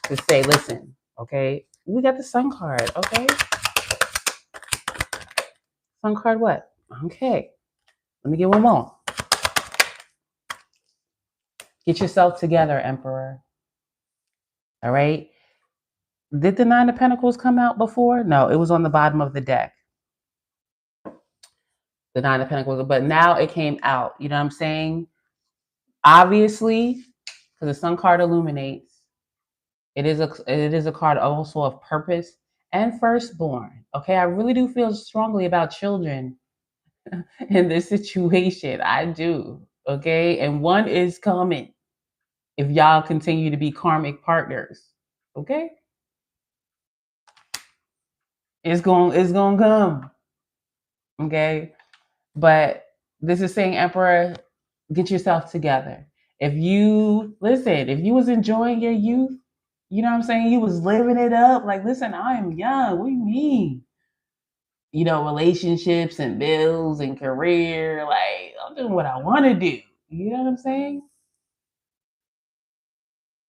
S1: to say, listen, okay, we got the Sun card, okay? Sun card what? Okay, let me get one more. Get yourself together, Emperor. All right? Did the Nine of Pentacles come out before? No, it was on the bottom of the deck. The Nine of Pentacles, but now it came out. You know what I'm saying? Obviously, because the Sun card illuminates, it is a card also of purpose and firstborn. Okay, I really do feel strongly about children in this situation. I do. Okay, and one is coming if y'all continue to be karmic partners. Okay, it's gonna come. Okay, but this is saying, Emperor, get yourself together. If you listen, if you was enjoying your youth, you know what I'm saying, you was living it up. Like, listen, I am young. What do you mean? Relationships and bills and career. Like, I'm doing what I want to do. You know what I'm saying?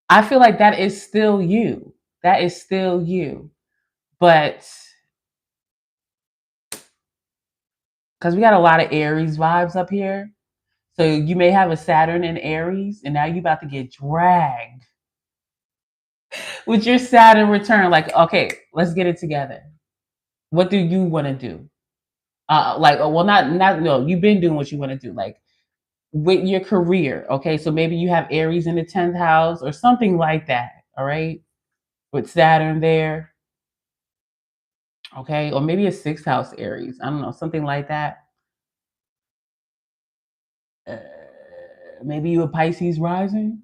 S1: I feel like that is still you. That is still you. But because we got a lot of Aries vibes up here. So you may have a Saturn in Aries, and now you about to get dragged with your Saturn return. Like, okay, let's get it together. What do you want to do? Not no. You've been doing what you want to do, like with your career. Okay, so maybe you have Aries in the 10th house or something like that. All right, with Saturn there. Okay, or maybe a sixth house Aries. I don't know, something like that. Uh, Maybe you a Pisces rising.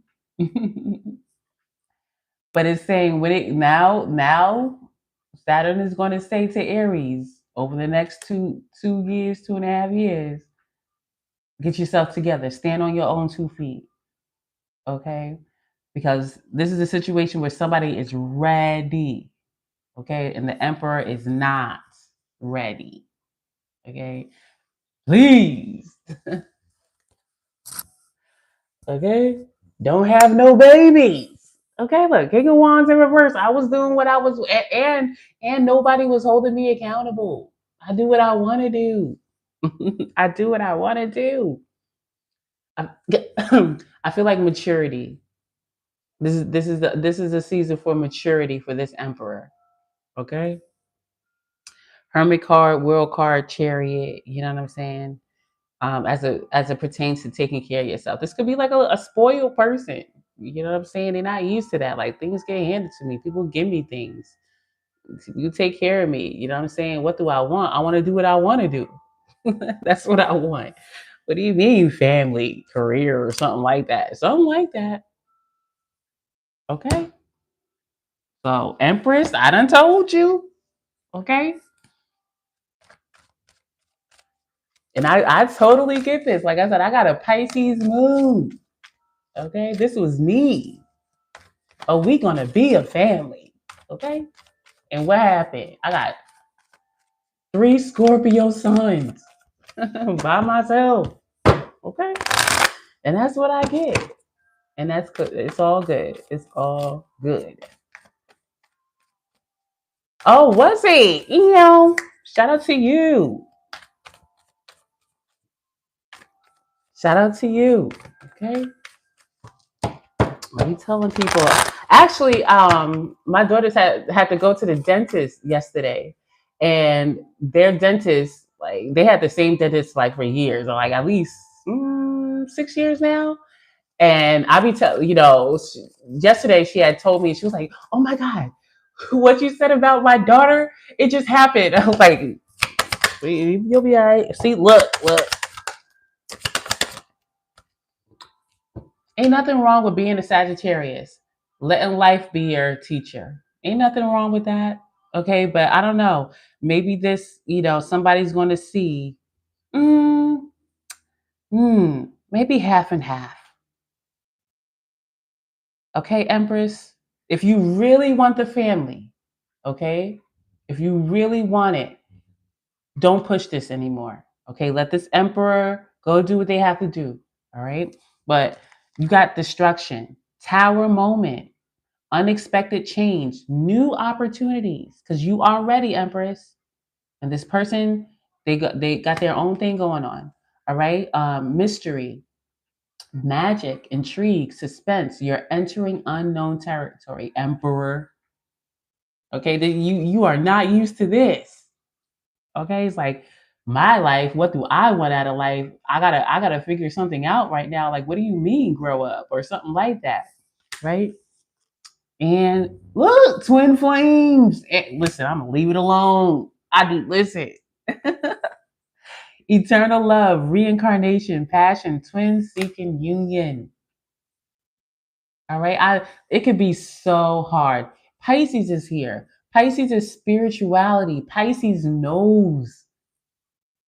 S1: But it's saying when it now Saturn is going to stay to Aries over the next 2 years, 2.5 years. Get yourself together. Stand on your own 2 feet. Okay? Because this is a situation where somebody is ready. Okay? And the emperor is not ready. Okay? Please. Okay? Don't have no babies. Okay, look, King of Wands in reverse. I was doing what I was, and nobody was holding me accountable. I do what I want to do. I do what I want to do. I, I feel like maturity. This is a season for maturity for this emperor. Okay, Hermit card, World card, Chariot. You know what I'm saying? As it pertains to taking care of yourself, this could be like a spoiled person. You know what I'm saying? They're not used to that. Like, things get handed to me. People give me things. You take care of me. You know what I'm saying? What do I want? I want to do what I want to do. That's what I want. What do you mean, family, career, or something like that? Something like that. Okay. So, Empress, I done told you. Okay. And I totally get this. Like I said, I got a Pisces moon. Okay. This was me. Oh, we gonna be a family. Okay. And what happened? I got 3 Scorpio sons by myself. Okay. And that's what I get. And that's good. It's all good. It's all good. Oh, was he? Shout out to you. Shout out to you. Okay. Are you telling people? Actually, my daughters had to go to the dentist yesterday, and their dentist, like, they had the same dentist like for years, or like at least 6 years now. And I be telling, yesterday she had told me, she was like, oh my God, what you said about my daughter, it just happened. I was like, you'll be all right. See, look. Ain't nothing wrong with being a Sagittarius, letting life be your teacher. Ain't nothing wrong with that. Okay, but I don't know. Maybe this, somebody's going to see, mm, maybe half and half. Okay, Empress? If you really want the family, okay? If you really want it, don't push this anymore. Okay, let this emperor go do what they have to do. All right. But you got destruction, tower moment, unexpected change, new opportunities, because you are ready, Empress. And this person, they got their own thing going on. All right. Mystery, magic, intrigue, suspense. You're entering unknown territory, Emperor. Okay, you are not used to this. Okay, it's like my life. What do I want out of life? I gotta figure something out right now. Like, what do you mean grow up or something like that, right? And look, twin flames. Listen, I'm gonna leave it alone. I do listen. Eternal love, reincarnation, passion, twin seeking union. All right, it could be so hard. Pisces is here. Pisces is spirituality. Pisces knows.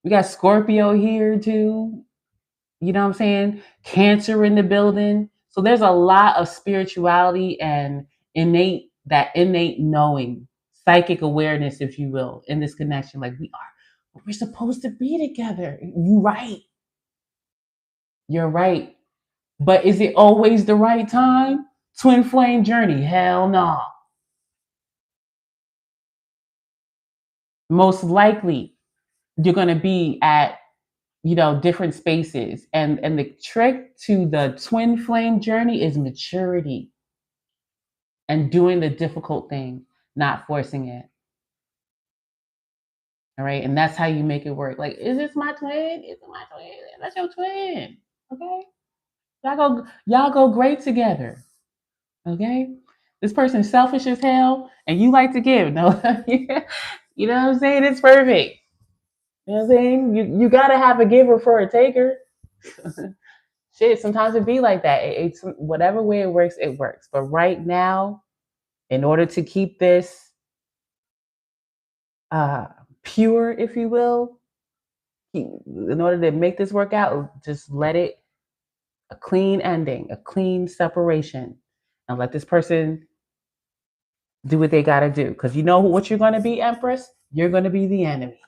S1: We got Scorpio here too. You know what I'm saying? Cancer in the building. So there's a lot of spirituality and innate knowing, psychic awareness, if you will, in this connection. Like we're supposed to be together. You're right. But is it always the right time? Twin flame journey? Hell no. Most likely you're gonna be at different spaces, and the trick to the twin flame journey is maturity and doing the difficult thing, not forcing it. All right, and that's how you make it work. Like, is this my twin? Is it my twin? That's your twin. Okay, y'all go great together. Okay, this person's selfish as hell and you like to give. No. You know what I'm saying? It's perfect. You know what I'm saying? You gotta have a giver for a taker. Shit, sometimes it be like that. It's whatever way it works. But right now, in order to keep this uh, pure, if you will, in order to make this work out, just let it a clean ending, a clean separation, and let this person do what they gotta do. Because you know what you're gonna be, Empress? You're gonna be the enemy.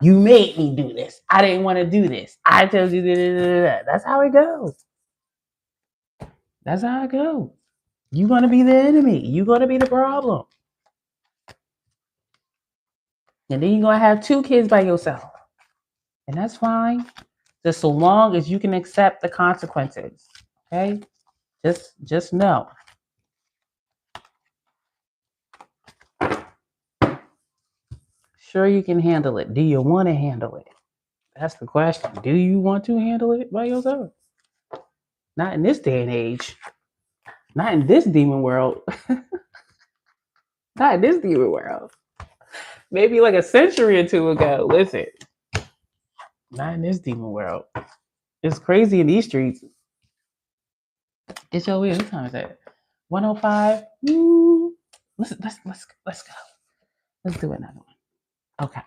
S1: You made me do this. I didn't want to do this. I told you that. That's how it goes. That's how it goes. You're gonna be the enemy. You're gonna be the problem. And then you're gonna have 2 kids by yourself. And that's fine. Just so long as you can accept the consequences. Okay? Just know. Sure, you can handle it. Do you want to handle it? That's the question. Do you want to handle it by yourself? Not in this day and age. Not in this demon world. Not in this demon world. Maybe like a century or two ago. Listen. Not in this demon world. It's crazy in these streets. It's so weird. What time is it? 105. Let's go. Let's do another one. Okay.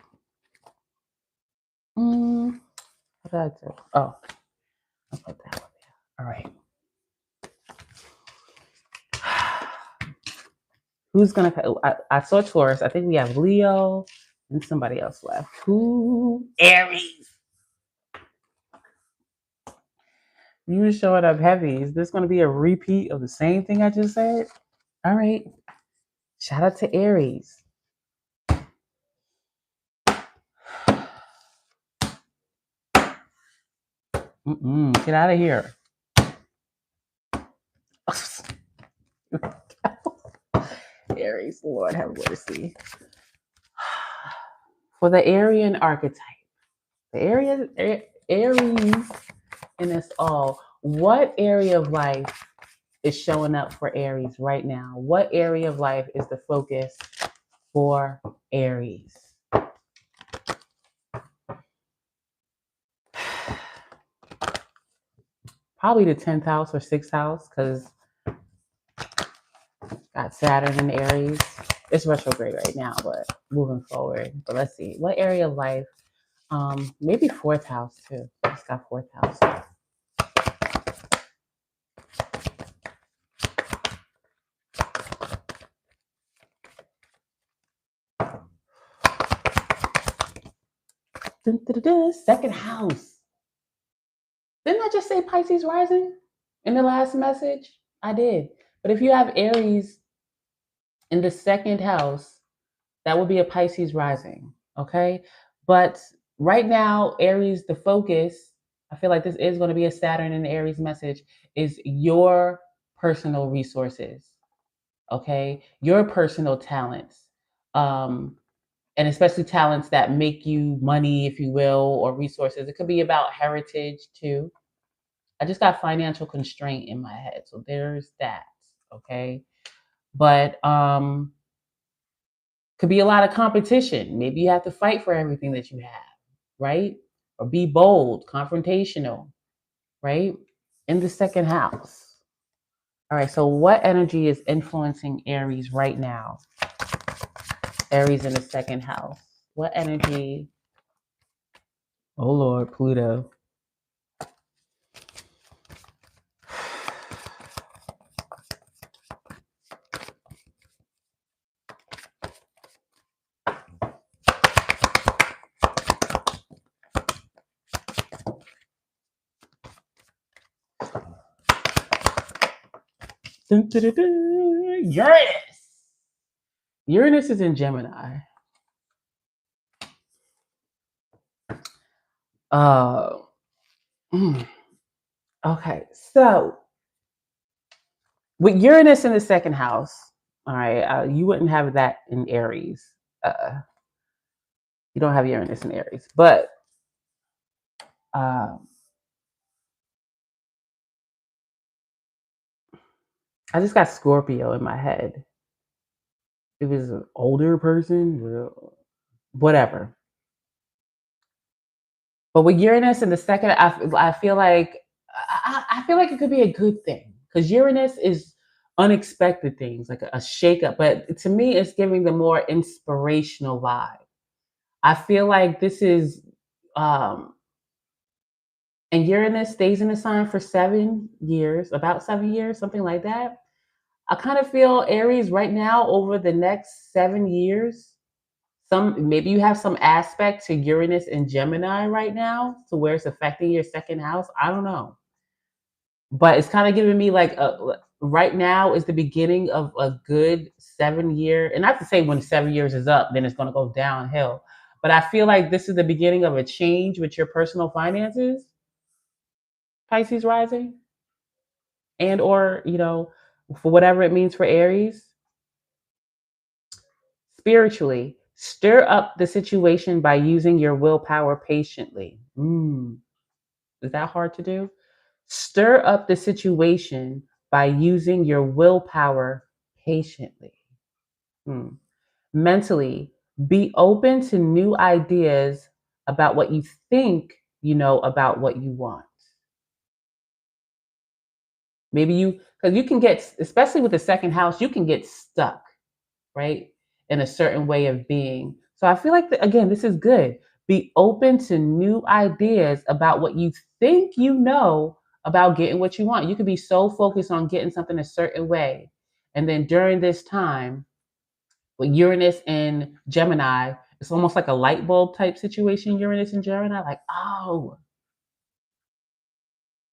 S1: What did I do? Oh, I'll put that one there. All right. Who's gonna? I saw Taurus. I think we have Leo and somebody else left. Who? Aries. You were showing up heavy. Is this gonna be a repeat of the same thing I just said? All right. Shout out to Aries. Get out of here. Aries, Lord have mercy. For the Aryan archetype, the Aries in us all, what area of life is showing up for Aries right now? What area of life is the focus for Aries? Probably the 10th house or 6th house, because got Saturn in Aries. It's retrograde right now, but moving forward. But let's see. What area of life? Maybe 4th house too. It's got 4th house. Dun, dun, dun, dun. 2nd house. Didn't I just say Pisces rising in the last message? I did. But if you have Aries in the 2nd house, that would be a Pisces rising. Okay. But right now, Aries, the focus, I feel like this is going to be a Saturn and Aries message, is your personal resources. Okay. Your personal talents. And especially talents that make you money, if you will, or resources. It could be about heritage too. I just got financial constraint in my head. So there's that. Okay. But could be a lot of competition. Maybe you have to fight for everything that you have, right? Or be bold, confrontational, right? In the 2nd house. All right. So what energy is influencing Aries right now? Aries in the 2nd house. What energy? Oh Lord, Pluto. Dun, dun, dun, dun. Uranus. Uranus is in Gemini. Uh, okay, so with Uranus in the 2nd house, all right, you wouldn't have that in Aries. You don't have Uranus in Aries, but I just got Scorpio in my head. If it's an older person, whatever. But with Uranus in the 2nd, I feel like I feel like it could be a good thing because Uranus is unexpected things, like a shakeup. But to me, it's giving the more inspirational vibe. I feel like this is, and Uranus stays in the sign for 7 years, about 7 years, something like that. I kind of feel Aries right now over the next 7 years. Maybe you have some aspect to Uranus and Gemini right now, to where it's affecting your 2nd house. I don't know, but it's kind of giving me like right now is the beginning of a good 7 year, and not to say when 7 years is up, then it's going to go downhill. But I feel like this is the beginning of a change with your personal finances, Pisces rising, and or for whatever it means for Aries. Spiritually, stir up the situation by using your willpower patiently. Is that hard to do? Stir up the situation by using your willpower patiently. Mentally, be open to new ideas about what you think you know about what you want. Maybe because you can get, especially with the 2nd house, you can get stuck, right? In a certain way of being. So I feel like, again, this is good. Be open to new ideas about what you think you know about getting what you want. You could be so focused on getting something a certain way. And then during this time, with Uranus and Gemini, it's almost like a light bulb type situation, Uranus and Gemini, like, oh,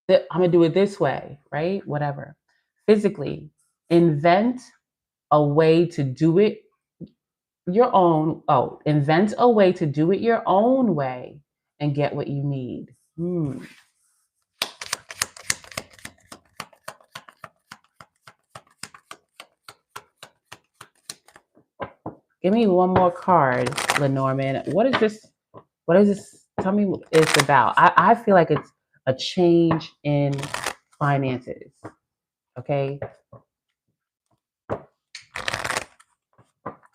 S1: I'm going to do it this way, right? Whatever. Physically, invent a way to do it invent a way to do it your own way and get what you need. Give me one more card, Lenormand. What is this? Tell me what it's about. I feel like it's a change in finances. Okay.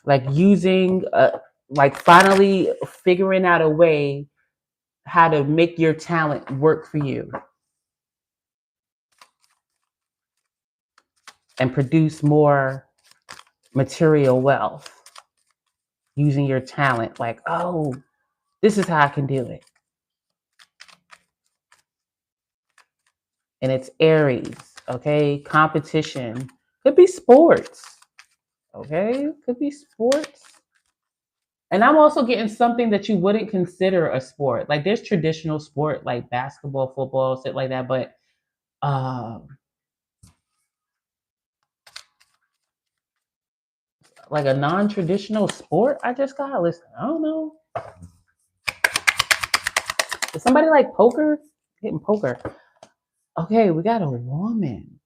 S1: Like using, like finally figuring out a way how to make your talent work for you and produce more material wealth using your talent. Like, oh, this is how I can do it. And it's Aries, okay? Competition. Could be sports, okay? Could be sports. And I'm also getting something that you wouldn't consider a sport. Like there's traditional sport like basketball, football, shit like that, but like a non-traditional sport I just got. Listen, I don't know. Is somebody like poker? Hitting poker. Okay, we got a woman.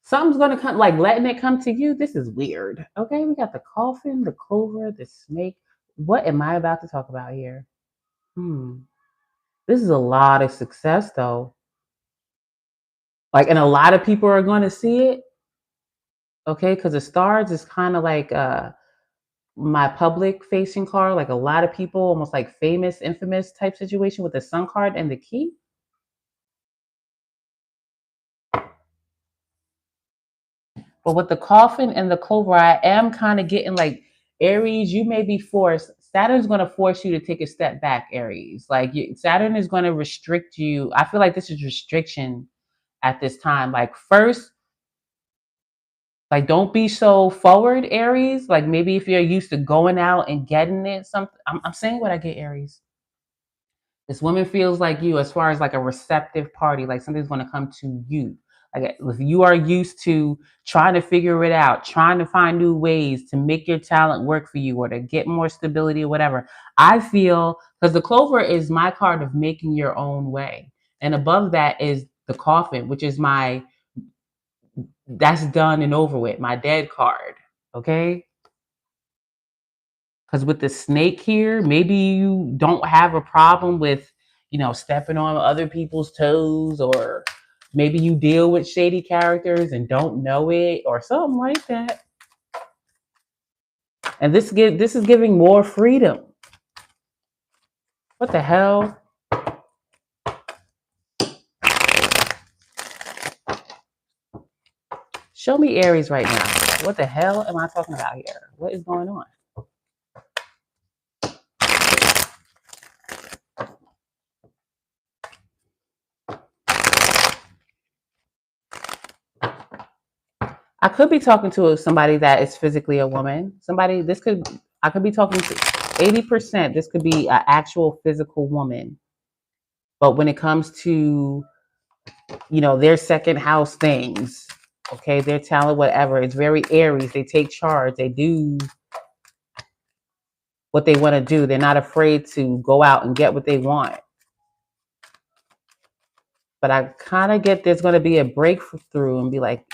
S1: Something's gonna come, like letting it come to you. This is weird. Okay, we got the coffin, the clover, the snake. What am I about to talk about here? This is a lot of success though. Like, and a lot of people are gonna see it. Okay, because the stars is kind of like my public facing card, like a lot of people, almost like famous, infamous type situation with the sun card and the key. But with the coffin and the clover, I am kind of getting like Aries, you may be forced. Saturn's going to force you to take a step back, Aries. Like Saturn is going to restrict you. I feel like this is restriction at this time. Like first, like don't be so forward, Aries. Like maybe if you're used to going out and getting it, something. I'm saying what I get, Aries. This woman feels like you as far as like a receptive party, like something's going to come to you. Like if you are used to trying to figure it out, trying to find new ways to make your talent work for you or to get more stability or whatever, I feel because the clover is my card of making your own way. And above that is the coffin, which is that's done and over with, my dead card. Okay. Because with the snake here, maybe you don't have a problem with, stepping on other people's toes, or maybe you deal with shady characters and don't know it, or something like that. And this is giving more freedom. What the hell? Show me Aries right now. What the hell am I talking about here? What is going on? I could be talking to somebody that is physically a woman. I could be talking to 80%. This could be an actual physical woman. But when it comes to, their second house things, okay, their talent, whatever, it's very Aries. They take charge. They do what they want to do. They're not afraid to go out and get what they want. But I kind of get there's going to be a breakthrough and be like,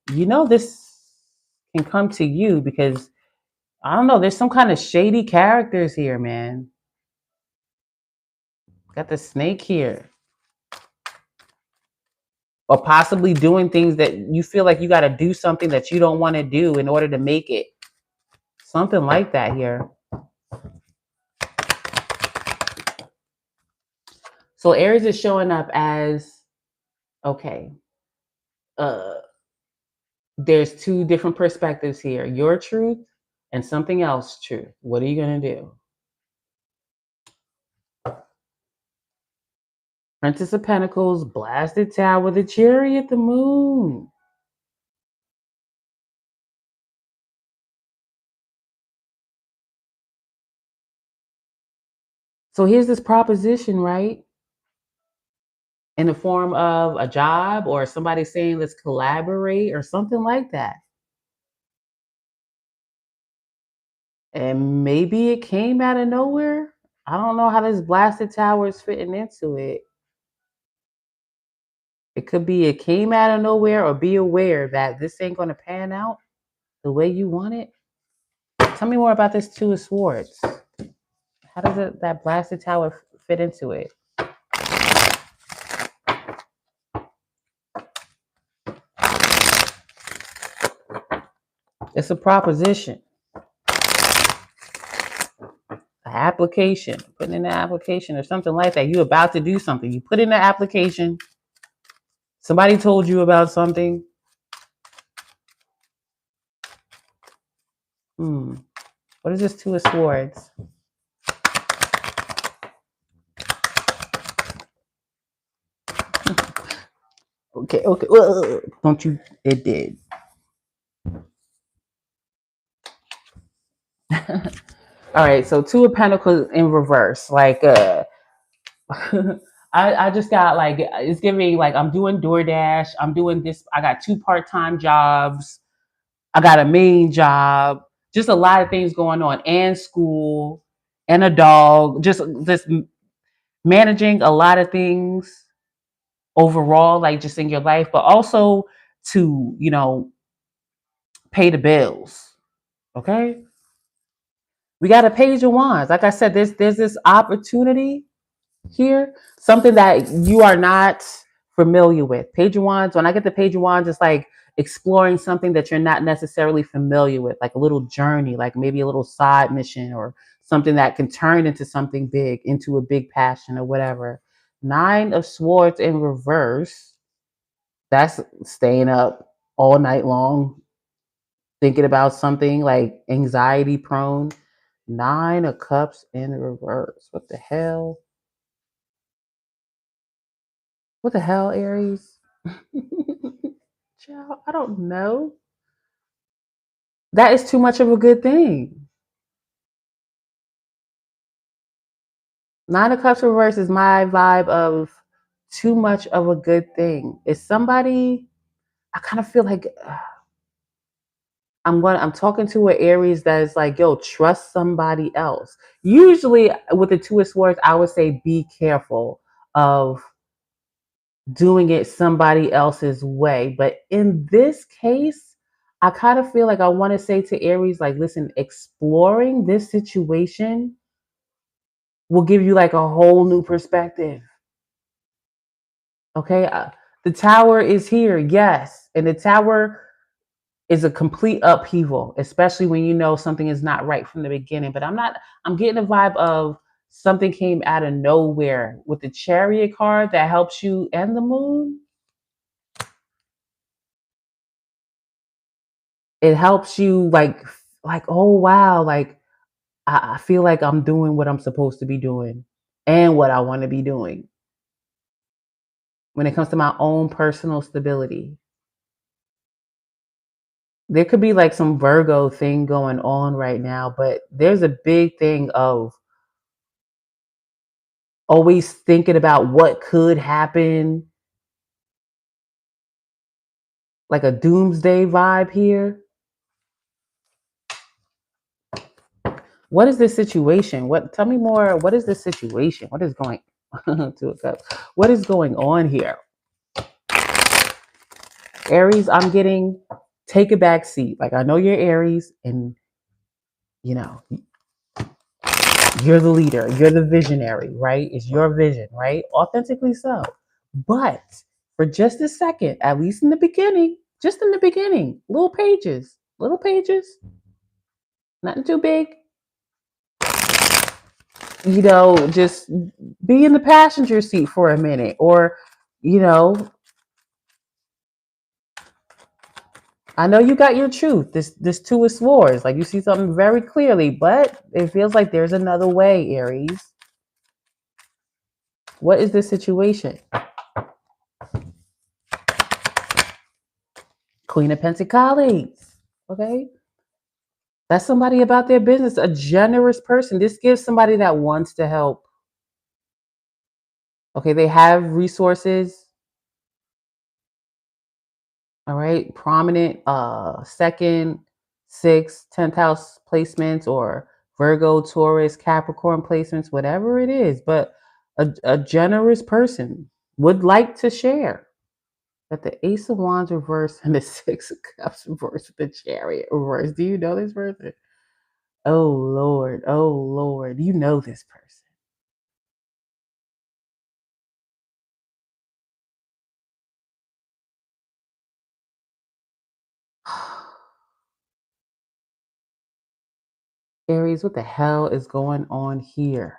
S1: this can come to you because I don't know. There's some kind of shady characters here, man. Got the snake here. Or possibly doing things that you feel like you got to do something that you don't want to do in order to make it. Something like that here. So Aries is showing up as, okay, there's two different perspectives here. Your truth and something else truth. What are you going to do? Princess of Pentacles, blasted tower, the chariot, the moon. So here's this proposition, right? In the form of a job or somebody saying, let's collaborate or something like that. And maybe it came out of nowhere. I don't know how this blasted tower is fitting into it. It could be it came out of nowhere, or be aware that this ain't going to pan out the way you want it. Tell me more about this Two of Swords. How does that blasted tower fit into it? It's a proposition, an application, putting in an application or something like that. You're about to do something. You put in an application. Somebody told you about something. What is this Two of Swords? Okay. Don't you? It did. All right. So Two of Pentacles in reverse. Like, I just got like, it's giving like I'm doing DoorDash. I'm doing this. I got 2 part-time jobs. I got a main job. Just a lot of things going on, and school, and a dog. Just managing a lot of things overall, like just in your life, but also to, pay the bills. Okay. We got a Page of Wands. Like I said, there's this opportunity here, something that you are not familiar with. Page of Wands, when I get the Page of Wands, it's like exploring something that you're not necessarily familiar with, like a little journey, like maybe a little side mission or something that can turn into something big, into a big passion or whatever. 9 of Swords in reverse. That's staying up all night long, thinking about something, like anxiety prone. 9 of Cups in reverse. What the hell? What the hell, Aries? Child, I don't know. That is too much of a good thing. 9 of Cups reverse is my vibe of too much of a good thing. Is somebody, I kind of feel like I'm talking to an Aries that is like, yo, trust somebody else. Usually with the Two of Swords, I would say be careful of doing it somebody else's way. But in this case, I kind of feel like I want to say to Aries, like, listen, exploring this situation will give you like a whole new perspective. Okay. The Tower is here. Yes. And the Tower is a complete upheaval, especially when you know something is not right from the beginning. But I'm getting a vibe of something came out of nowhere with the Chariot card that helps you, and the Moon. It helps you like, oh wow, like I feel like I'm doing what I'm supposed to be doing and what I want to be doing when it comes to my own personal stability. There could be like some Virgo thing going on right now, but there's a big thing of always thinking about what could happen, like a doomsday vibe here. What is this situation? Tell me more. What is this situation? What is going to a cup? What is going on here? Aries, I'm getting take a back seat. Like, I know you're Aries, and you know, you're the leader, you're the visionary, right? It's your vision, right? Authentically so. But for just a second, at least in the beginning, just in the beginning, little pages, nothing too big, just be in the passenger seat for a minute, or, you know, I know you got your truth. This Two of Swords, like you see something very clearly, but it feels like there's another way, Aries. What is this situation? Queen of Pentacles. Okay. That's somebody about their business, a generous person. This gives somebody that wants to help. Okay. They have resources. All right. Prominent second, sixth, 10th house placements, or Virgo, Taurus, Capricorn placements, whatever it is. But a generous person would like to share. But the Ace of Wands reverse and the Six of Cups reverse with the Chariot reverse. Do you know this person? Oh Lord. Oh Lord. You know this person. Aries, what the hell is going on here?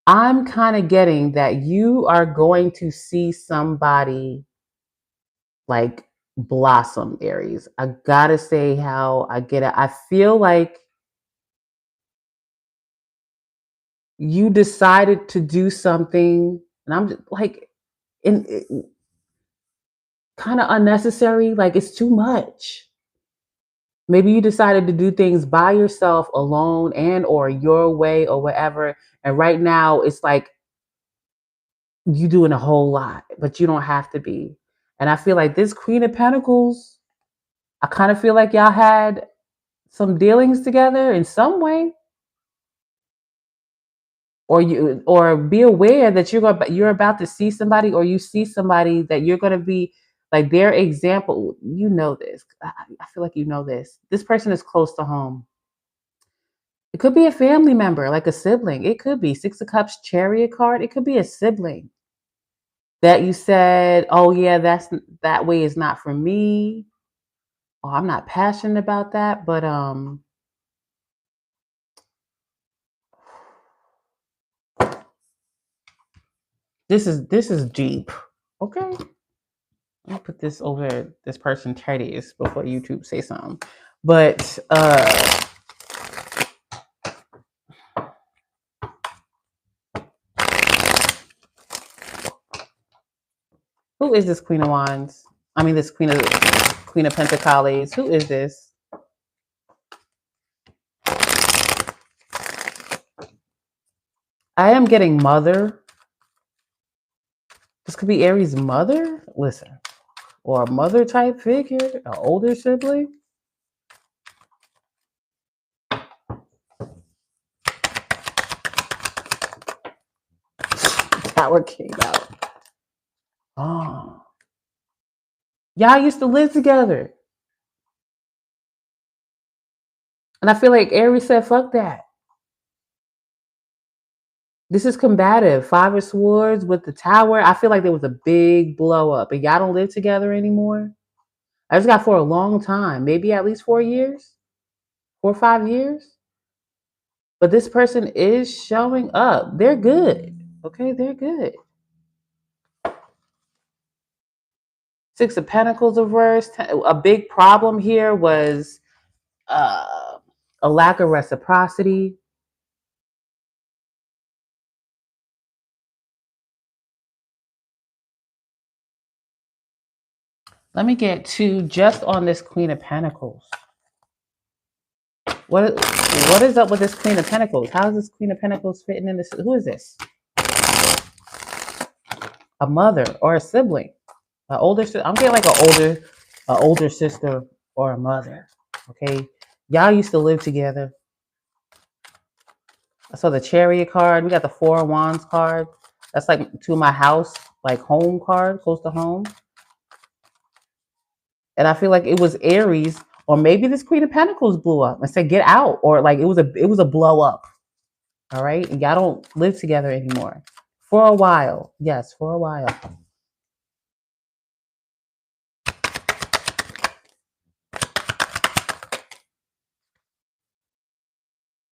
S1: I'm kind of getting that you are going to see somebody like blossom, Aries. I gotta say how I get it. I feel like you decided to do something, and I'm just like, in kind of unnecessary. Like it's too much. Maybe you decided to do things by yourself, alone, and or your way or whatever. And right now, it's like you doing a whole lot, but you don't have to be. And I feel like this Queen of Pentacles, I kind of feel like y'all had some dealings together in some way, or be aware that you're about to see somebody, or you see somebody that you're going to be like their example. You know this. I feel like you know this. This person is close to home. It could be a family member, like a sibling. It could be Six of Cups, Chariot card. It could be a sibling that you said, "Oh yeah, that way is not for me." Oh, I'm not passionate about that, but this is deep. Okay. Let me put this over this person Teddy's before YouTube say something. But who is this Queen of Wands? I mean this Queen of Pentacles. Who is this? I am getting mother. This could be Aries' mother. Listen. Or a mother type figure, an older sibling. Tower came out. Oh. Y'all used to live together. And I feel like Aries said, fuck that. This is combative. Five of Swords with the Tower. I feel like there was a big blow up and y'all don't live together anymore. I just got for a long time, maybe at least 4 years, 4 or 5 years. But this person is showing up. They're good. Okay, they're good. Six of Pentacles reversed. A big problem here was a lack of reciprocity. Let me get to just on this Queen of Pentacles. What is up with this Queen of Pentacles? How is this Queen of Pentacles fitting in this? Who is this? A mother or a sibling? An older sister? I'm getting like an older sister or a mother. Okay, y'all used to live together. I saw the Chariot card. We got the Four of Wands card. That's like to my house, like home card, close to home. And I feel like it was Aries, or maybe this Queen of Pentacles blew up and said, "Get out," or like it was a blow up. All right, and y'all don't live together anymore for a while. Yes, for a while.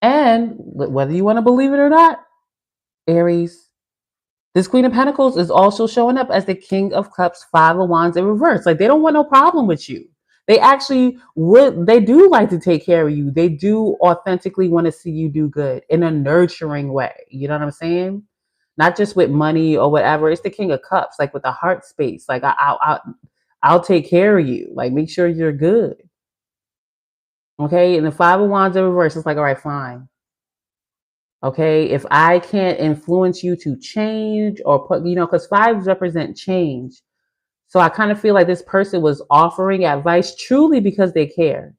S1: And whether you want to believe it or not, Aries, this Queen of Pentacles is also showing up as the King of Cups, Five of Wands in reverse. Like they don't want no problem with you. They actually they do like to take care of you. They do authentically want to see you do good in a nurturing way. You know what I'm saying? Not just with money or whatever. It's the King of Cups, like with the heart space. Like I'll take care of you. Like make sure you're good. Okay. And the Five of Wands in reverse, it's like, all right, fine. Okay, if I can't influence you to change or put, because fives represent change. So I kind of feel like this person was offering advice truly because they care.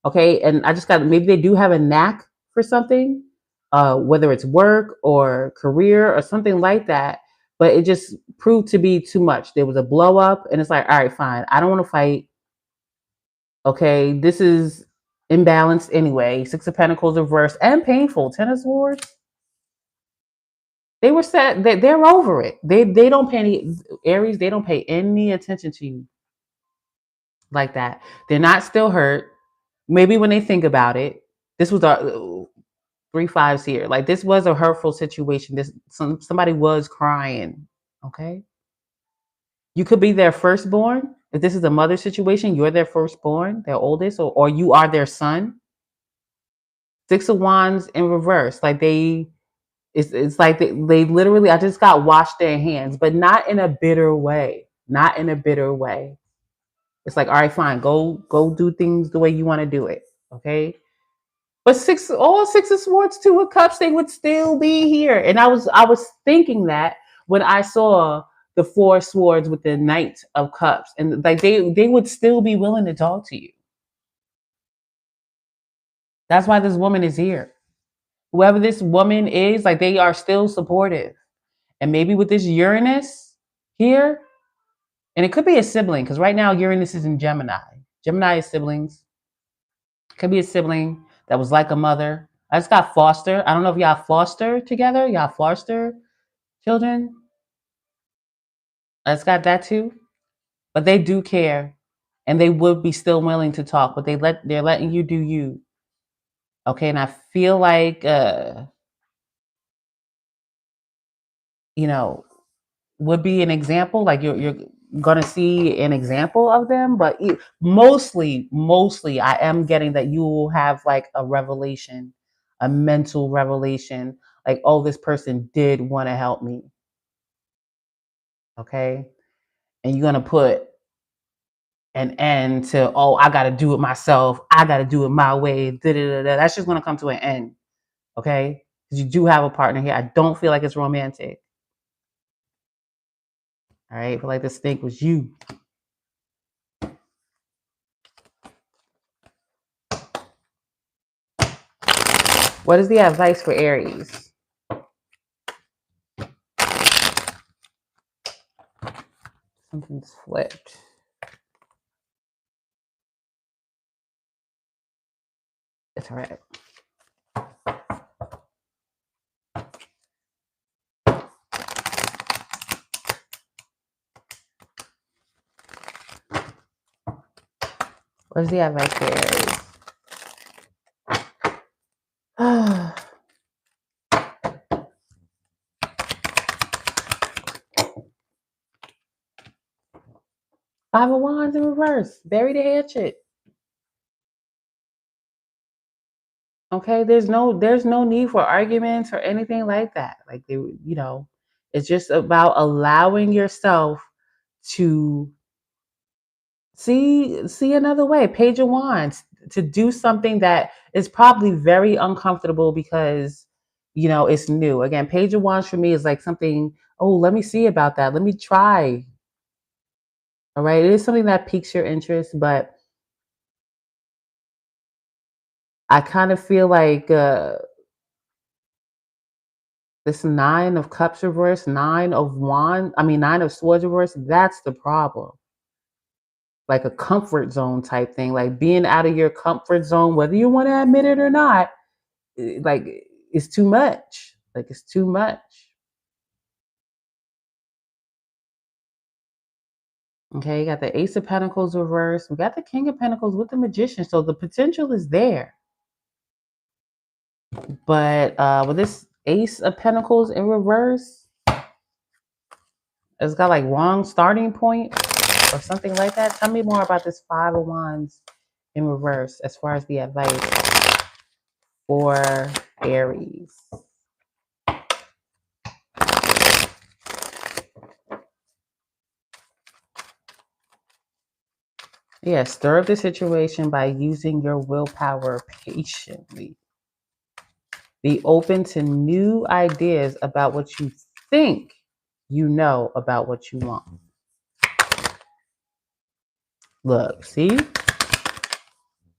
S1: Okay, and I just got, maybe they do have a knack for something, whether it's work or career or something like that. But it just proved to be too much. There was a blow up, and it's like, all right, fine. I don't want to fight. Okay, this is imbalanced anyway. Six of Pentacles reversed and painful. Ten of Swords. They were set. They're over it. They don't pay any Aries. They don't pay any attention to you. like that. They're not still hurt. Maybe when they think about it, this was a 3 5s here. Like this was a hurtful situation. Somebody was crying. Okay. You could be their firstborn. If this is a mother situation, you're their firstborn, their oldest, or you are their son. 6 of Wands in reverse. Like it's like they literally, I just got washed their hands, but not in a bitter way. Not in a bitter way. It's like, all right, fine, go do things the way you want to do it. Okay. But all 6 of Swords, 2 of Cups, they would still be here. And I was thinking that when I saw the 4 of Swords with the Knight of Cups, and like they would still be willing to talk to you. That's why this woman is here. Whoever this woman is, like they are still supportive. And maybe with this Uranus here, and it could be a sibling, because right now Uranus is in Gemini. Gemini is siblings. Could be a sibling that was like a mother. I just got foster. I don't know if y'all foster together. Y'all foster children. I just got that too. But they do care, and they would be still willing to talk. But they're letting you do you. Okay, and I feel like you know, would be an example. Like you're gonna see an example of them, but mostly I am getting that you will have like a revelation, a mental revelation, like, oh, this person did want to help me. Okay. And you're gonna put an end to, oh, I gotta do it myself, I gotta do it my way. Da-da-da-da. That's just gonna come to an end. Okay. Because you do have a partner here. I don't feel like it's romantic. All right. I feel like this stink was you. What is the advice for Aries? Something's flipped. It's all right. What is the advice for Aries? 5 of Wands in reverse. Bury the hatchet. Okay, there's no need for arguments or anything like that. Like it's just about allowing yourself to see another way. Page of Wands, to do something that is probably very uncomfortable because it's new. Again, Page of Wands for me is like something, oh, let me see about that. Let me try. All right. It is something that piques your interest, but I kind of feel like this 9 of Cups reverse, 9 of Swords reverse, that's the problem. Like a comfort zone type thing, like being out of your comfort zone, whether you want to admit it or not, like it's too much. Like it's too much. Okay, you got the Ace of Pentacles reverse. We got the King of Pentacles with the Magician. So the potential is there. But with this Ace of Pentacles in reverse, it's got like wrong starting point or something like that. Tell me more about this 5 of Wands in reverse as far as the advice for Aries. Yeah, stir up the situation by using your willpower patiently. Be open to new ideas about what you think you know about what you want. Look, see?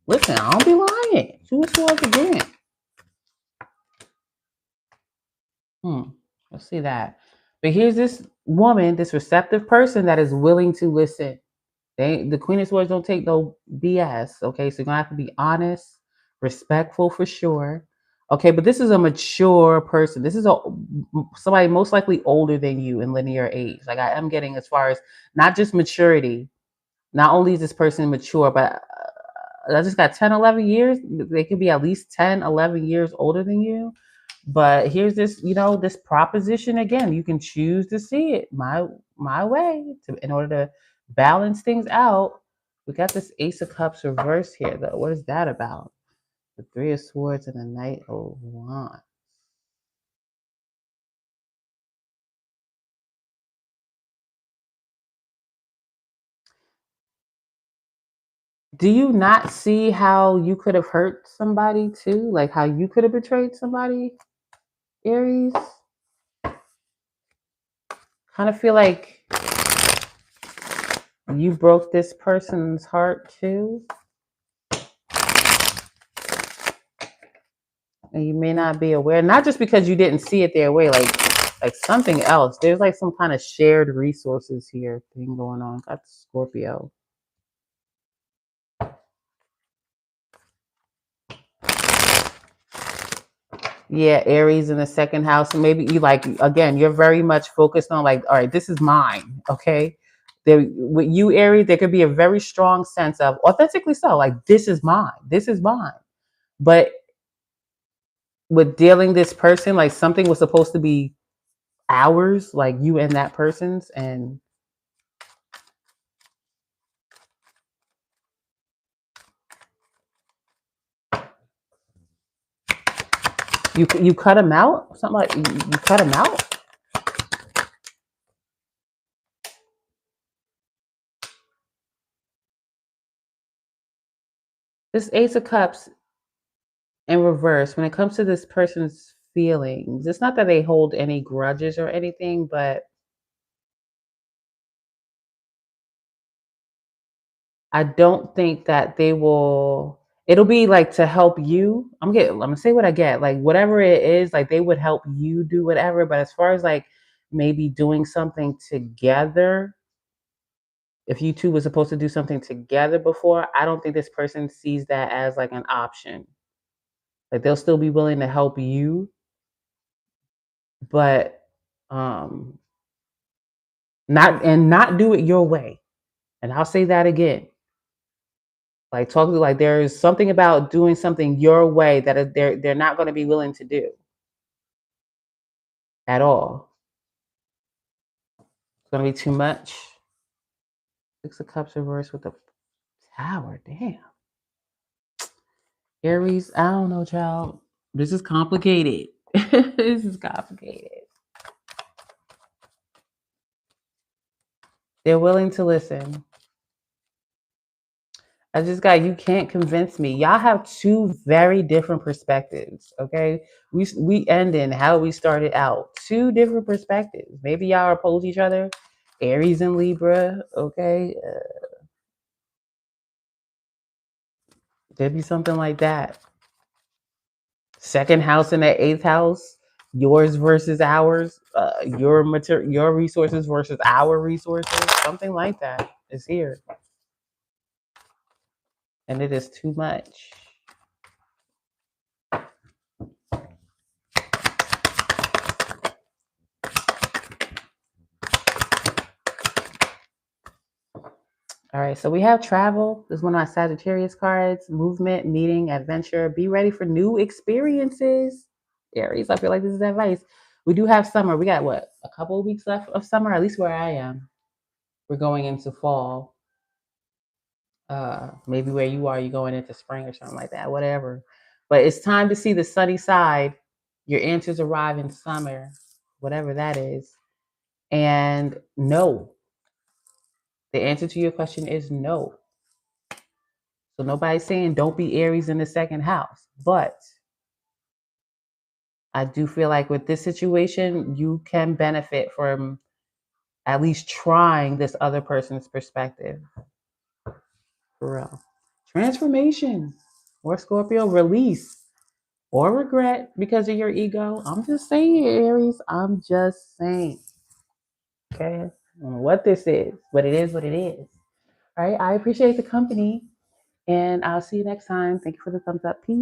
S1: Listen, I don't be lying. 2 of Swords again. Let's see that. But here's this woman, this receptive person that is willing to listen. The Queen of Swords don't take no BS. Okay, so you're gonna have to be honest, respectful for sure. Okay, but this is a mature person. This is somebody most likely older than you in linear age. Like I am getting as far as not just maturity, Not only is this person mature, but I just got 10, 11 years. They could be at least 10, 11 years older than you. But here's this, this proposition again. You can choose to see it my way in order to balance things out. We got this Ace of Cups reverse here, though. What is that about? The Three of Swords and the Knight of Wands. Do you not see how you could have hurt somebody too? Like how you could have betrayed somebody, Aries? Kind of feel like you broke this person's heart too. And you may not be aware, not just because you didn't see it their way, like something else. There's like some kind of shared resources here thing going on. Got Scorpio. Yeah, Aries in the second house. Maybe you like, again, you're very much focused on like, all right, this is mine. Okay. There with you, Aries, there could be a very strong sense of authentically so, like this is mine. This is mine. But with dealing this person, like something was supposed to be ours, like you and that person's, and you cut him out. Something like you cut him out. This Ace of Cups in reverse, when it comes to this person's feelings, it's not that they hold any grudges or anything, but I don't think that they will. It'll be like to help you. I'm gonna say what I get. Like whatever it is, like they would help you do whatever. But as far as like maybe doing something together, if you two were supposed to do something together before, I don't think this person sees that as like an option. Like they'll still be willing to help you, but um not do it your way. And I'll say that again. Like talking like there's something about doing something your way that they're not going to be willing to do at all. It's going to be too much. Six of Cups reversed with the Tower. Damn. Aries, I don't know, child. This is complicated. This is complicated. They're willing to listen. I just got you can't convince me. Y'all have two very different perspectives, okay? We end in how we started out. Two different perspectives. Maybe y'all oppose each other. Aries and Libra, okay? There'd be something like that. Second house and the eighth house, yours versus ours, your resources versus our resources, something like that is here, and it is too much. All right, so we have travel. This is one of my Sagittarius cards. Movement, meeting, adventure. Be ready for new experiences. Aries, I feel like this is advice. We do have summer. We got what? A couple of weeks left of summer, at least where I am. We're going into fall. Maybe where you are, you're going into spring or something like that, whatever. But it's time to see the sunny side. Your answers arrive in summer, whatever that is. And no, the answer to your question is no. So nobody's saying don't be Aries in the second house. But I do feel like with this situation, you can benefit from at least trying this other person's perspective. For real. Transformation or Scorpio release or regret because of your ego. I'm just saying, Aries. I'm just saying. Okay. I don't know what this is, but it is what it is. All right. I appreciate the company and I'll see you next time. Thank you for the thumbs up. Peace.